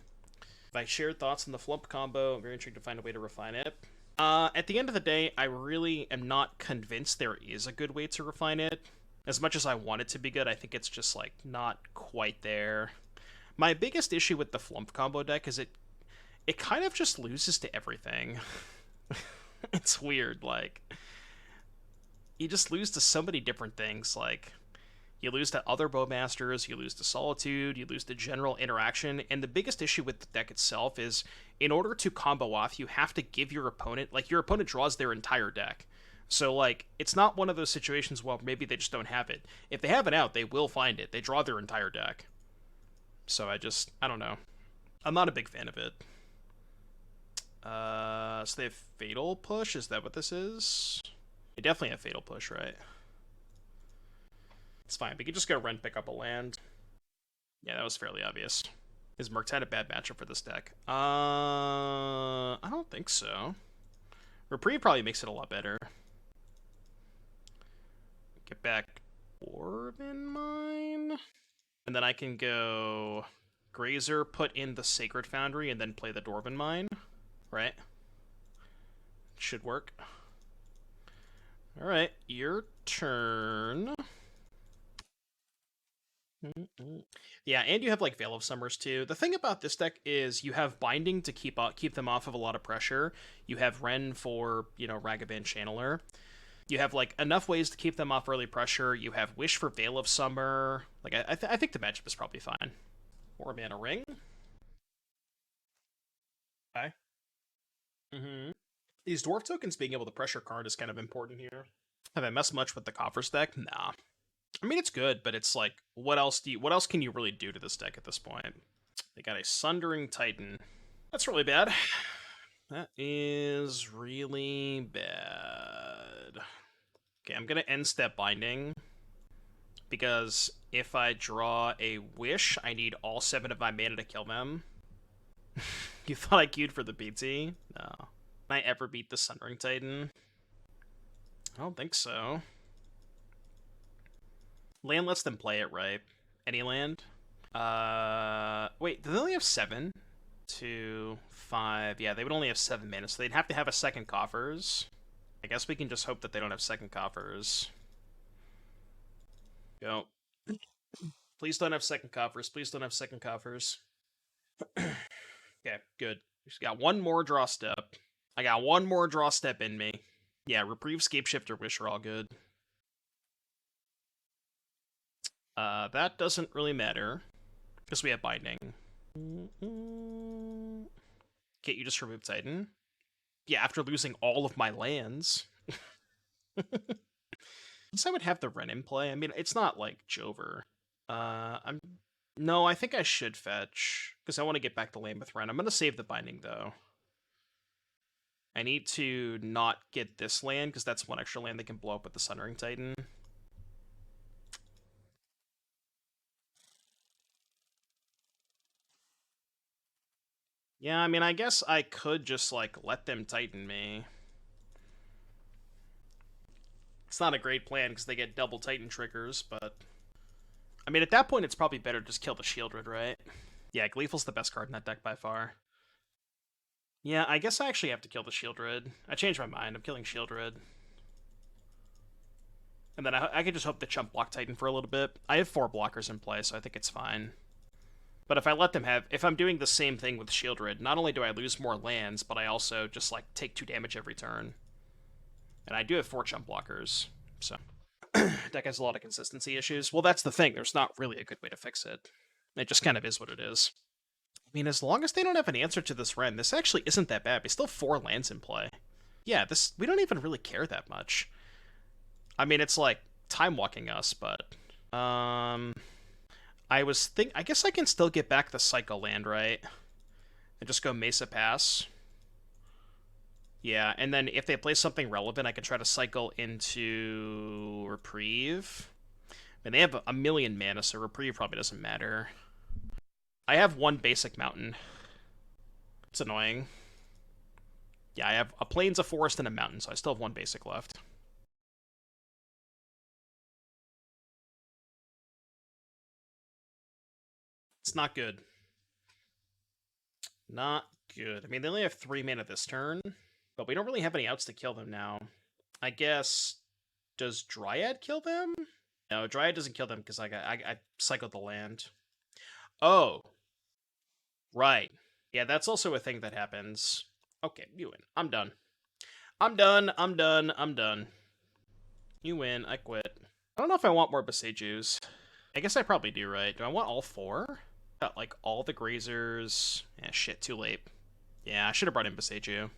My shared thoughts on the Flump combo, I'm very intrigued to find a way to refine it. At the end of the day, I really am not convinced there is a good way to refine it. As much as I want it to be good, I think it's just, like, not quite there. My biggest issue with the Flump combo deck is it kind of just loses to everything. It's weird, like... You just lose to so many different things, like... You lose to other Bowmasters, you lose to Solitude, you lose to general interaction, and the biggest issue with the deck itself is, in order to combo off, you have to give your opponent... Like, your opponent draws their entire deck. So, like, it's not one of those situations where maybe they just don't have it. If they have it out, they will find it. They draw their entire deck. So I don't know. I'm not a big fan of it. So they have Fatal Push? Is that what this is? They definitely have Fatal Push, right? It's fine. We could just go Wrenn, pick up a land. Yeah, that was fairly obvious. Is Murktide a bad matchup for this deck? I don't think so. Reprieve probably makes it a lot better. Get back Dwarven Mine. And then I can go Grazer, put in the Sacred Foundry, and then play the Dwarven Mine. Right? Should work. Alright, your turn. Yeah, and you have, like, Veil of Summers, too. The thing about this deck is you have Binding to keep them off of a lot of pressure. You have Wrenn for, you know, Ragavan Channeler. You have, like, enough ways to keep them off early pressure. You have Wish for Veil of Summer. Like, I think the matchup is probably fine. Or Mana Ring. Okay. These Dwarf tokens being able to pressure card is kind of important here. Have I messed much with the Coffers deck? Nah. I mean, it's good, but it's like, what else can you really do to this deck at this point? They got a Sundering Titan. That's really bad. That is really bad. Okay, I'm gonna end step Binding. Because if I draw a Wish, I need all 7 of my mana to kill them. You thought I queued for the BT? No. Can I ever beat the Sundering Titan? I don't think so. Land lets them play it, right? Any land? Wait, do they only have 7? 2, 5... Yeah, they would only have 7 mana, so they'd have to have a second Coffers. I guess we can just hope that they don't have second Coffers. Go. Please don't have second Coffers. Please don't have second Coffers. Okay, good. We just got one more draw step. I got one more draw step in me. Yeah, Reprieve, Scapeshift, or Wish are all good. That doesn't really matter, because we have Binding. Okay, you just remove Titan. Yeah, after losing all of my lands. I guess I would have the Wrenn in play. I mean, it's not like Jover. No, I think I should fetch, because I want to get back to land with Wrenn. I'm going to save the Binding, though. I need to not get this land, because that's one extra land they can blow up with the Sundering Titan. Yeah, I mean, I guess I could just, like, let them Titan me. It's not a great plan, because they get double Titan triggers, but... I mean, at that point, it's probably better to just kill the Shieldred, right? Yeah, Gleeful's the best card in that deck by far. Yeah, I guess I actually have to kill the Shieldred. I changed my mind. I'm killing Shieldred. And then I can just hope to chump block Titan for a little bit. I have 4 blockers in play, so I think it's fine. But if I let them have... If I'm doing the same thing with Shieldred, not only do I lose more lands, but I also just, like, take 2 damage every turn. And I do have 4 chump blockers, so deck has a lot of consistency issues. Well, that's the thing. There's not really a good way to fix it. It just kind of is what it is. I mean, as long as they don't have an answer to this Wrenn, this actually isn't that bad. We still have 4 lands in play. Yeah, this we don't even really care that much. I mean, it's like time walking us, but I guess I can still get back the Cycle land, right? And just go Mesa Pass. Yeah, and then if they play something relevant, I can try to cycle into Reprieve. And they have a million mana, so Reprieve probably doesn't matter. I have 1 basic mountain. It's annoying. Yeah, I have a plains, a forest, and a mountain, so I still have 1 basic left. It's not good. Not good. I mean, they only have 3 mana this turn, but we don't really have any outs to kill them now. I guess, does Dryad kill them? No, Dryad doesn't kill them because I cycled the land. Oh. Right. Yeah, that's also a thing that happens. Okay, you win. I'm done. I'm done. I'm done. I'm done. You win. I quit. I don't know if I want more Boseijus. I guess I probably do, right? Do I want all 4? Got, like, all the Grazers. Yeah, shit, too late. Yeah, I should have brought in Boseiju.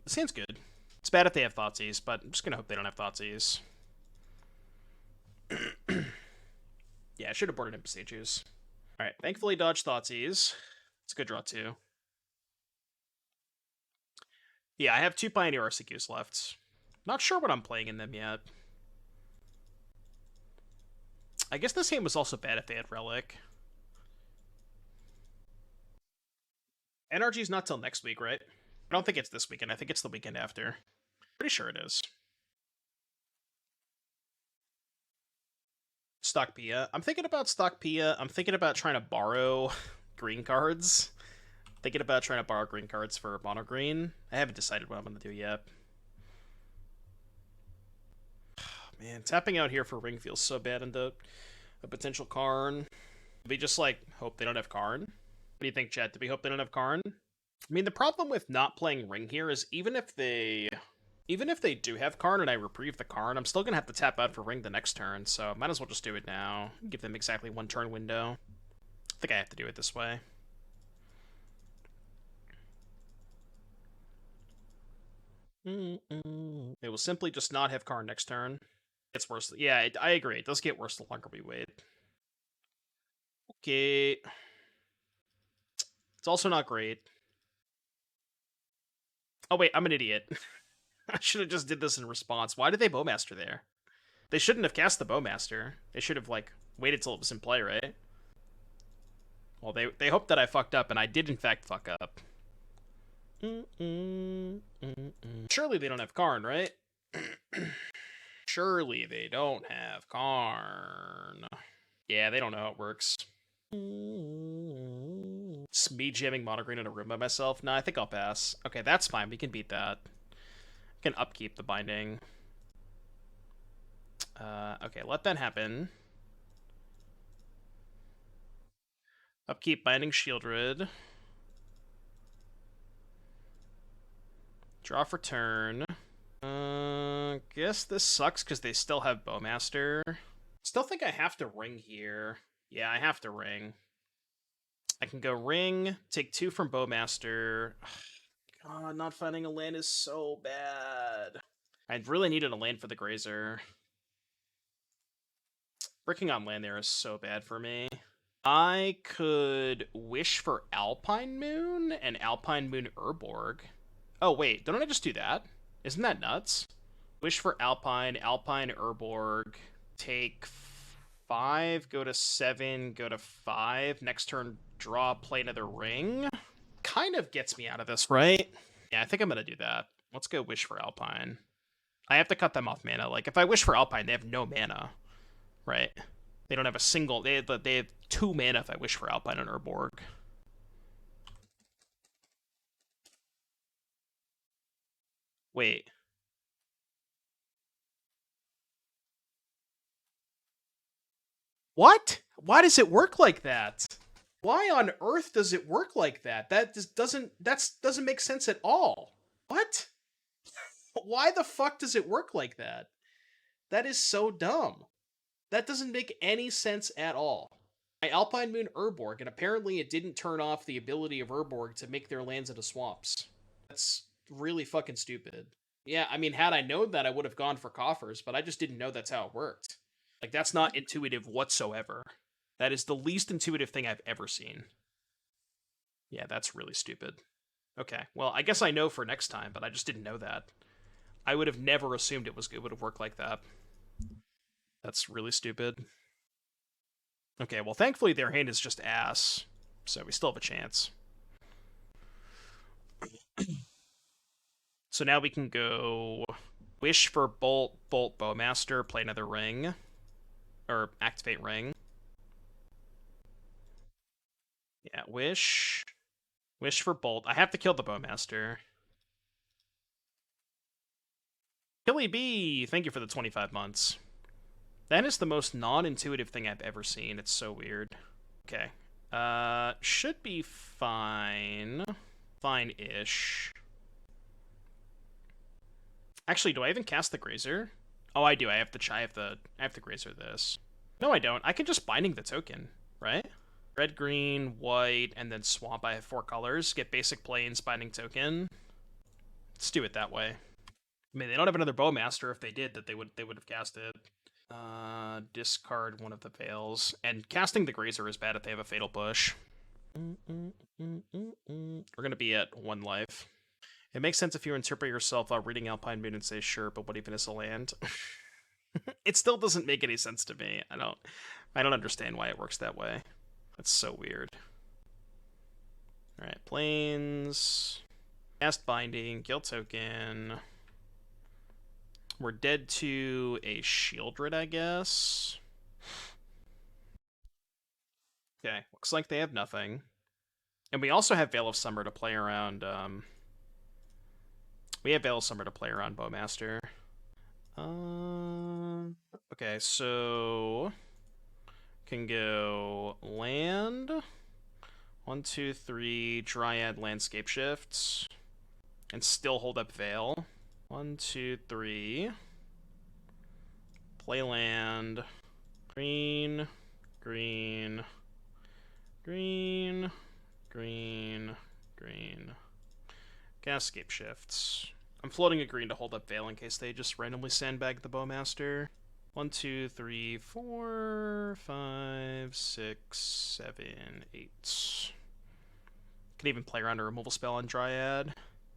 Seems good. It's bad if they have Thoughtseize, but I'm just gonna hope they don't have Thoughtseize. Yeah, I should have boarded in Boseijus. Alright, thankfully dodged Thoughtseize. It's a good draw, too. Yeah, I have 2 Pioneer RCQs left. Not sure what I'm playing in them yet. I guess this game was also bad if they had Relic. NRG's not till next week, right? I don't think it's this weekend. I think it's the weekend after. Pretty sure it is. Stock Pia. I'm thinking about Stock Pia. I'm thinking about trying to borrow green cards. Thinking about trying to borrow green cards for mono green. I haven't decided what I'm going to do yet. Man, tapping out here for Ring feels so bad into a potential Karn. We just, like, hope they don't have Karn. What do you think, Chad? Do we hope they don't have Karn? I mean, the problem with not playing Ring here is even if they do have Karn and I reprieve the Karn, I'm still going to have to tap out for Ring the next turn, so might as well just do it now. Give them exactly 1 turn window. I think I have to do it this way. It will simply just not have Karn next turn. It's worse. Yeah, I agree. It does get worse the longer we wait. Okay. It's also not great. Oh, wait, I'm an idiot. I should have just did this in response. Why did they Bowmaster there? They shouldn't have cast the Bowmaster. They should have, like, waited till it was in play, right? Well, they hoped that I fucked up, and I did, in fact, fuck up. Surely they don't have Karn, right? Surely they don't have Karn. Yeah, they don't know how it works. Speed jamming mono green in a room by myself? No, I think I'll pass. Okay, that's fine. We can beat that. We can upkeep the binding. Okay, let that happen. Upkeep binding Shieldred. Draw for turn. Guess this sucks because they still have Bowmaster. Still think I have to ring here. Yeah, I have to ring. I can go ring, take 2 from Bowmaster. God, not finding a land is so bad. I really needed a land for the Grazer. Bricking on land there is so bad for me. I could wish for Alpine Moon and Alpine Moon Urborg. Oh, wait, don't I just do that? Isn't that nuts? Wish for Alpine, Alpine Urborg, take 5, go to 7, go to 5, next turn draw, play another ring. Kind of gets me out of this, right? Yeah, I think I'm gonna do that. Let's go Wish for Alpine. I have to cut them off mana. Like, if I Wish for Alpine, they have no mana, right? They don't have a single... They have 2 mana if I Wish for Alpine on Urborg. Wait. What? Why does it work like that? Why on earth does it work like that? That just doesn't make sense at all. What? Why the fuck does it work like that? That is so dumb. That doesn't make any sense at all. I Alpine Moon Urborg, and apparently it didn't turn off the ability of Urborg to make their lands into swamps. That's really fucking stupid. Yeah, I mean, had I known that, I would have gone for coffers, but I just didn't know that's how it worked. Like, that's not intuitive whatsoever. That is the least intuitive thing I've ever seen. Yeah, that's really stupid. Okay, well, I guess I know for next time, but I just didn't know that. I would have never assumed it would have worked like that. That's really stupid. Okay, well, thankfully their hand is just ass, so we still have a chance. So now we can go wish for Bolt, Bowmaster, play another ring, or activate ring. Yeah, wish for Bolt. I have to kill the Bowmaster. Killy B, thank you for the 25 months. That is the most non-intuitive thing I've ever seen. It's so weird. Okay. Should be fine. Fine-ish. Actually, do I even cast the Grazer? Oh, I do. I have to Grazer this. No, I don't. I can just Binding the token, right? Red, green, white, and then swamp. I have 4 colors. Get basic plains, Binding token. Let's do it that way. I mean, they don't have another Bowmaster. If they did, that they would have cast it. Discard one of the Veils. And casting the Grazer is bad if they have a Fatal Push. We're gonna be at 1 life. It makes sense if you interpret yourself while reading Alpine Moon and say, sure, but what even is a land? It still doesn't make any sense to me. I don't understand why it works that way. That's so weird. Alright, plains. Cast Binding, Guild Token. We're dead to a Shieldred, I guess. Okay, looks like they have nothing. And we also have Veil of Summer to play around, we have Veil of Summer to play around Bowmaster. Okay, so can go land. 1, 2, 3, Dryad, landscape shifts. And still hold up Veil. 1, 2, 3. Play land. Green, green, green, green, green. Cast Scapeshifts. I'm floating a green to hold up Veil in case they just randomly sandbag the Bowmaster. 1, 2, 3, 4, 5, 6, 7, 8. Can even play around a removal spell on Dryad.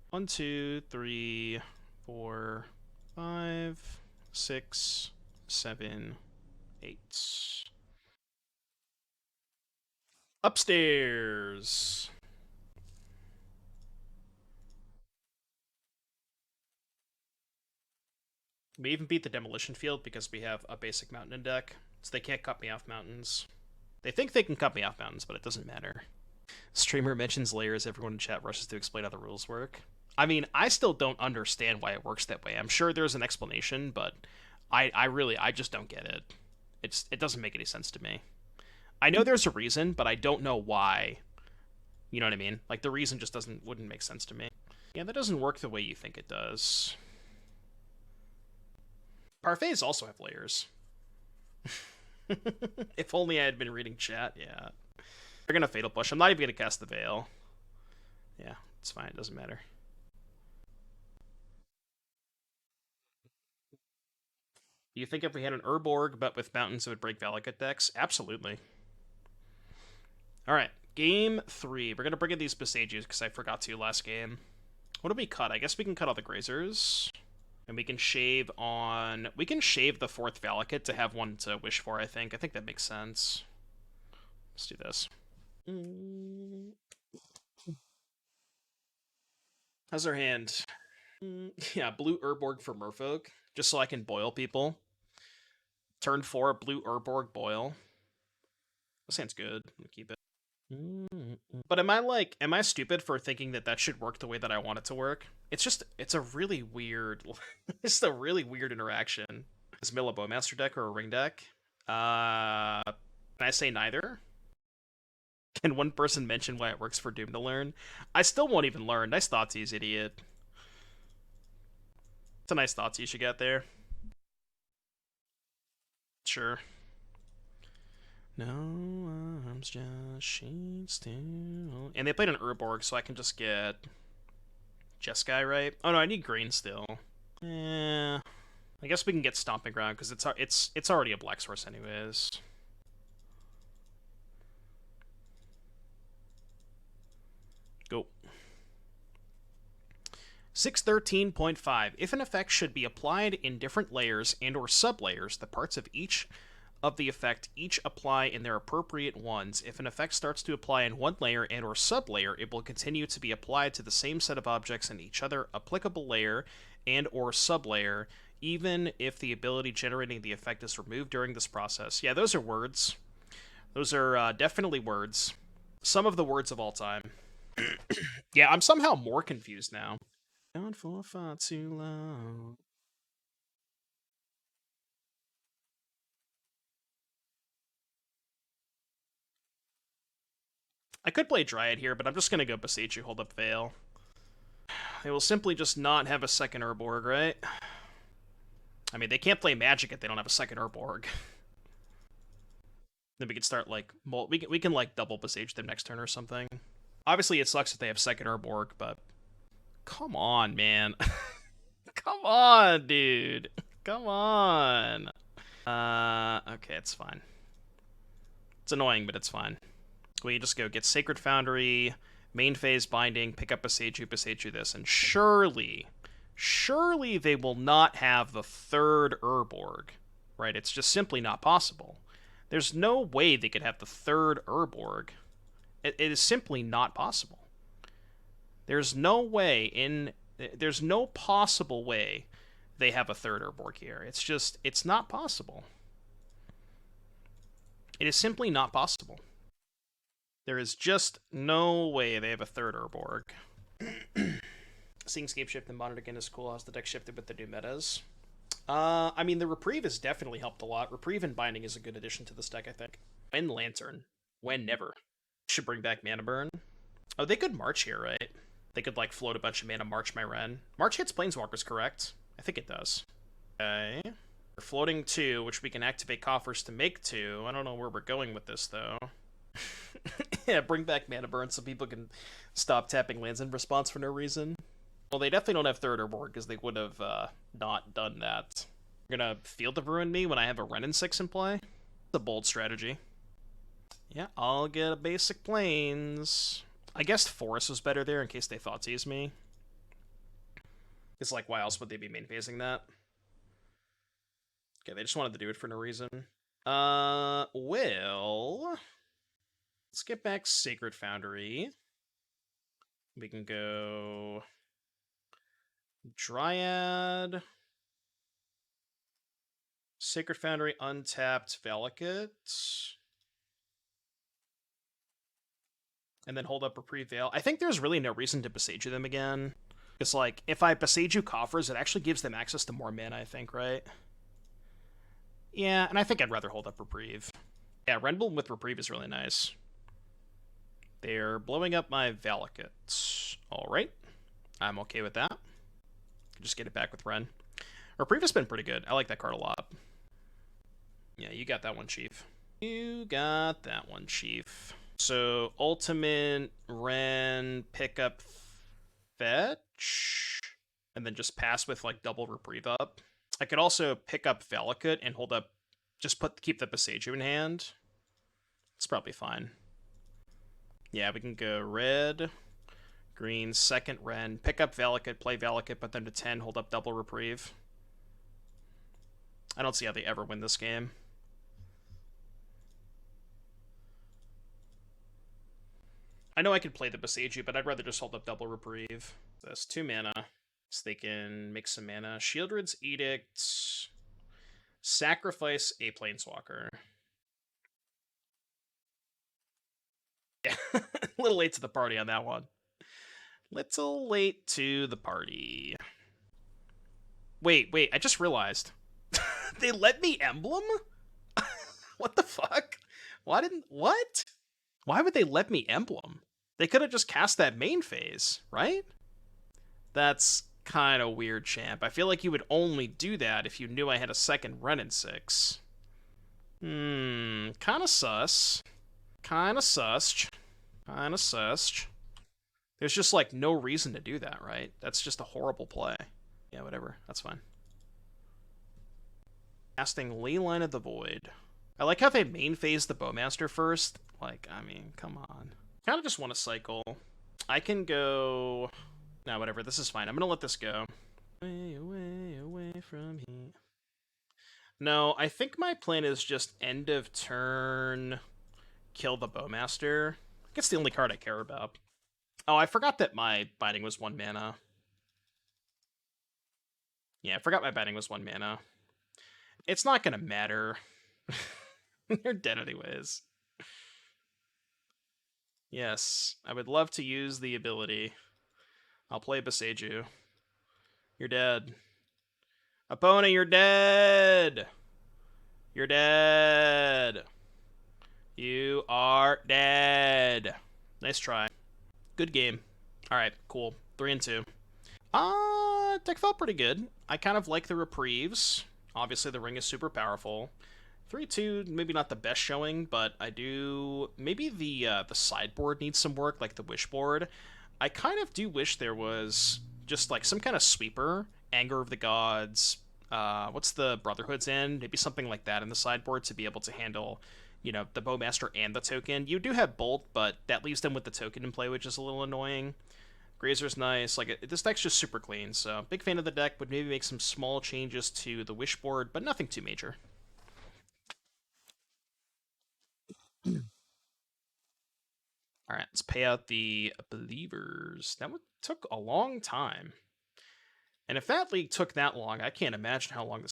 1, 2, 3, 4, 5, 6, 7, 8. Upstairs. We even beat the Demolition Field because we have a basic mountain in deck, so they can't cut me off mountains. They think they can cut me off mountains, but it doesn't matter. Streamer mentions layers, everyone in chat rushes to explain how the rules work. I mean, I still don't understand why it works that way. I'm sure there's an explanation, but I just don't get it. It doesn't make any sense to me. I know there's a reason, but I don't know why. You know what I mean? Like, the reason just wouldn't make sense to me. Yeah, that doesn't work the way you think it does. Parfaits also have layers. If only I had been reading chat, yeah. They're gonna Fatal Push. I'm not even gonna cast the Veil. Yeah, it's fine, it doesn't matter. Do you think if we had an Urborg, but with mountains, it would break Valakut decks? Absolutely. Alright, game 3. We're gonna bring in these Boseijus, because I forgot to last game. What do we cut? I guess we can cut all the Grazers. And we can shave on... We can shave the 4th Valakut to have one to wish for, I think. I think that makes sense. Let's do this. How's our hand? Yeah, blue Urborg for Merfolk, just so I can boil people. Turn 4, blue Urborg boil. This hand's good. I'm gonna keep it. But am I stupid for thinking that should work the way that I want it to work? It's a really weird, it's a really weird interaction. Is Mill a Bowmaster deck or a ring deck? Can I say neither? And one person mentioned why it works for Doom to learn. I still won't even learn. Nice thoughts, idiot. It's a nice thoughts you should get there. Sure. No arms, just sheets still. And they played an Urborg, so I can just get Jeskai, right? Oh no, I need green still. Yeah. I guess we can get Stomping Ground because it's already a black source anyways. Go. 613.5. If an effect should be applied in different layers and or sublayers, the parts of each of the effect each apply in their appropriate ones. If an effect starts to apply in one layer and or sublayer, it will continue to be applied to the same set of objects in each other applicable layer and or sublayer, even if the ability generating the effect is removed during this process. Yeah, those are words. Those are definitely words. Some of the words of all time. Yeah, I'm somehow more confused now. Gone for far too long. I could play Dryad here, but I'm just going to go Boseiju, hold up Veil. They will simply just not have a second Urborg, right? I mean, they can't play Magic if they don't have a second Urborg. Then we can start, like, we can like, double Boseiju them next turn or something. Obviously, it sucks if they have second Urborg, but... Come on, man. Come on, dude. Come on. Okay, it's fine. It's annoying, but it's fine. We just go get Sacred Foundry, main phase Binding, pick up Boseiju this, and surely they will not have the third Urborg, right? It's just simply not possible. There's no way they could have the third Urborg. It is simply not possible. There's no possible way they have a third Urborg here. It's not possible. It is simply not possible. There is just no way they have a third Urborg. Seeing Scapeshift and Modern again is cool. How's the deck shifted with the new metas? I mean, the Reprieve has definitely helped a lot. Reprieve and Binding is a good addition to this deck, I think. When Lantern? When never? Should bring back Mana Burn. Oh, they could March here, right? They could, like, float a bunch of mana, March my Wrenn. March hits Planeswalkers, correct? I think it does. Okay. We're floating 2, which we can activate coffers to make 2. I don't know where we're going with this, though. Yeah, bring back Mana Burn so people can stop tapping lands in response for no reason. Well, they definitely don't have third Urborg, because they would have not done that. You're gonna Field of Ruin me when I have a Wrenn and Six in play? It's a bold strategy. Yeah, I'll get a basic Plains. I guess Forest was better there in case they thought tease me. It's like, why else would they be main phasing that? Okay, they just wanted to do it for no reason. Well... Let's get back Sacred Foundry. We can go... Dryad. Sacred Foundry, untapped Valakut. And then hold up Reprieve Veil. I think there's really no reason to Boseiju them again. Because, like, if I Boseiju coffers, it actually gives them access to more mana, I think, right? Yeah, and I think I'd rather hold up Reprieve. Yeah, Renbloom with Reprieve is really nice. They're blowing up my Valakut. Alright. I'm okay with that. Just get it back with Wrenn. Reprieve has been pretty good. I like that card a lot. Yeah, you got that one, Chief. You got that one, Chief. So, ultimate, Wrenn, pick up, fetch, and then just pass with, like, double Reprieve up. I could also pick up Valakut and hold up, just keep the Boseiju in hand. It's probably fine. Yeah, we can go red, green, second Wrenn, pick up Valakut, play Valakut, put them to 10, hold up double Reprieve. I don't see how they ever win this game. I know I could play the Boseiju, but I'd rather just hold up double Reprieve. That's 2 mana, so they can make some mana. Shieldred's Edict, sacrifice a Planeswalker. Yeah, a little late to the party on that one. Little late to the party. Wait, I just realized. They let me Emblem? What the fuck? What? Why would they let me Emblem? They could have just cast that main phase, right? That's kind of weird, champ. I feel like you would only do that if you knew I had a second Wrenn and Six. Kind of sus. Kind of sus. Kind of sus. There's just, like, no reason to do that, right? That's just a horrible play. Yeah, whatever. That's fine. Casting Leyline of the Void. I like how they main phase the Bowmaster first. Like, I mean, come on. Kind of just want to cycle. I can go... No, whatever. This is fine. I'm going to let this go. Way away, away from here. No, I think my plan is just end of turn, kill the Bowmaster. I guess the only card I care about. Oh, I forgot that my Binding was 1 mana. Yeah, I forgot my Binding was 1 mana. It's not going to matter. They're dead anyways. Yes, I would love to use the ability. I'll play Boseiju. You're dead. Opponent, you're dead! You're dead! You are dead! Nice try. Good game. Alright, cool. 3-2. Deck felt pretty good. I kind of like the Reprieves. Obviously, the ring is super powerful. 3-2, maybe not the best showing, but I do... Maybe the sideboard needs some work, like the Wishboard. I kind of do wish there was just, like, some kind of sweeper. Anger of the Gods. What's the Brotherhood's End? Maybe something like that in the sideboard to be able to handle, you know, the Bowmaster and the token. You do have Bolt, but that leaves them with the token in play, which is a little annoying. Grazer's nice. Like, this deck's just super clean, so big fan of the deck. Would maybe make some small changes to the Wishboard, but nothing too major. All right, let's pay out the Believers. That took a long time. And if that league took that long, I can't imagine how long this...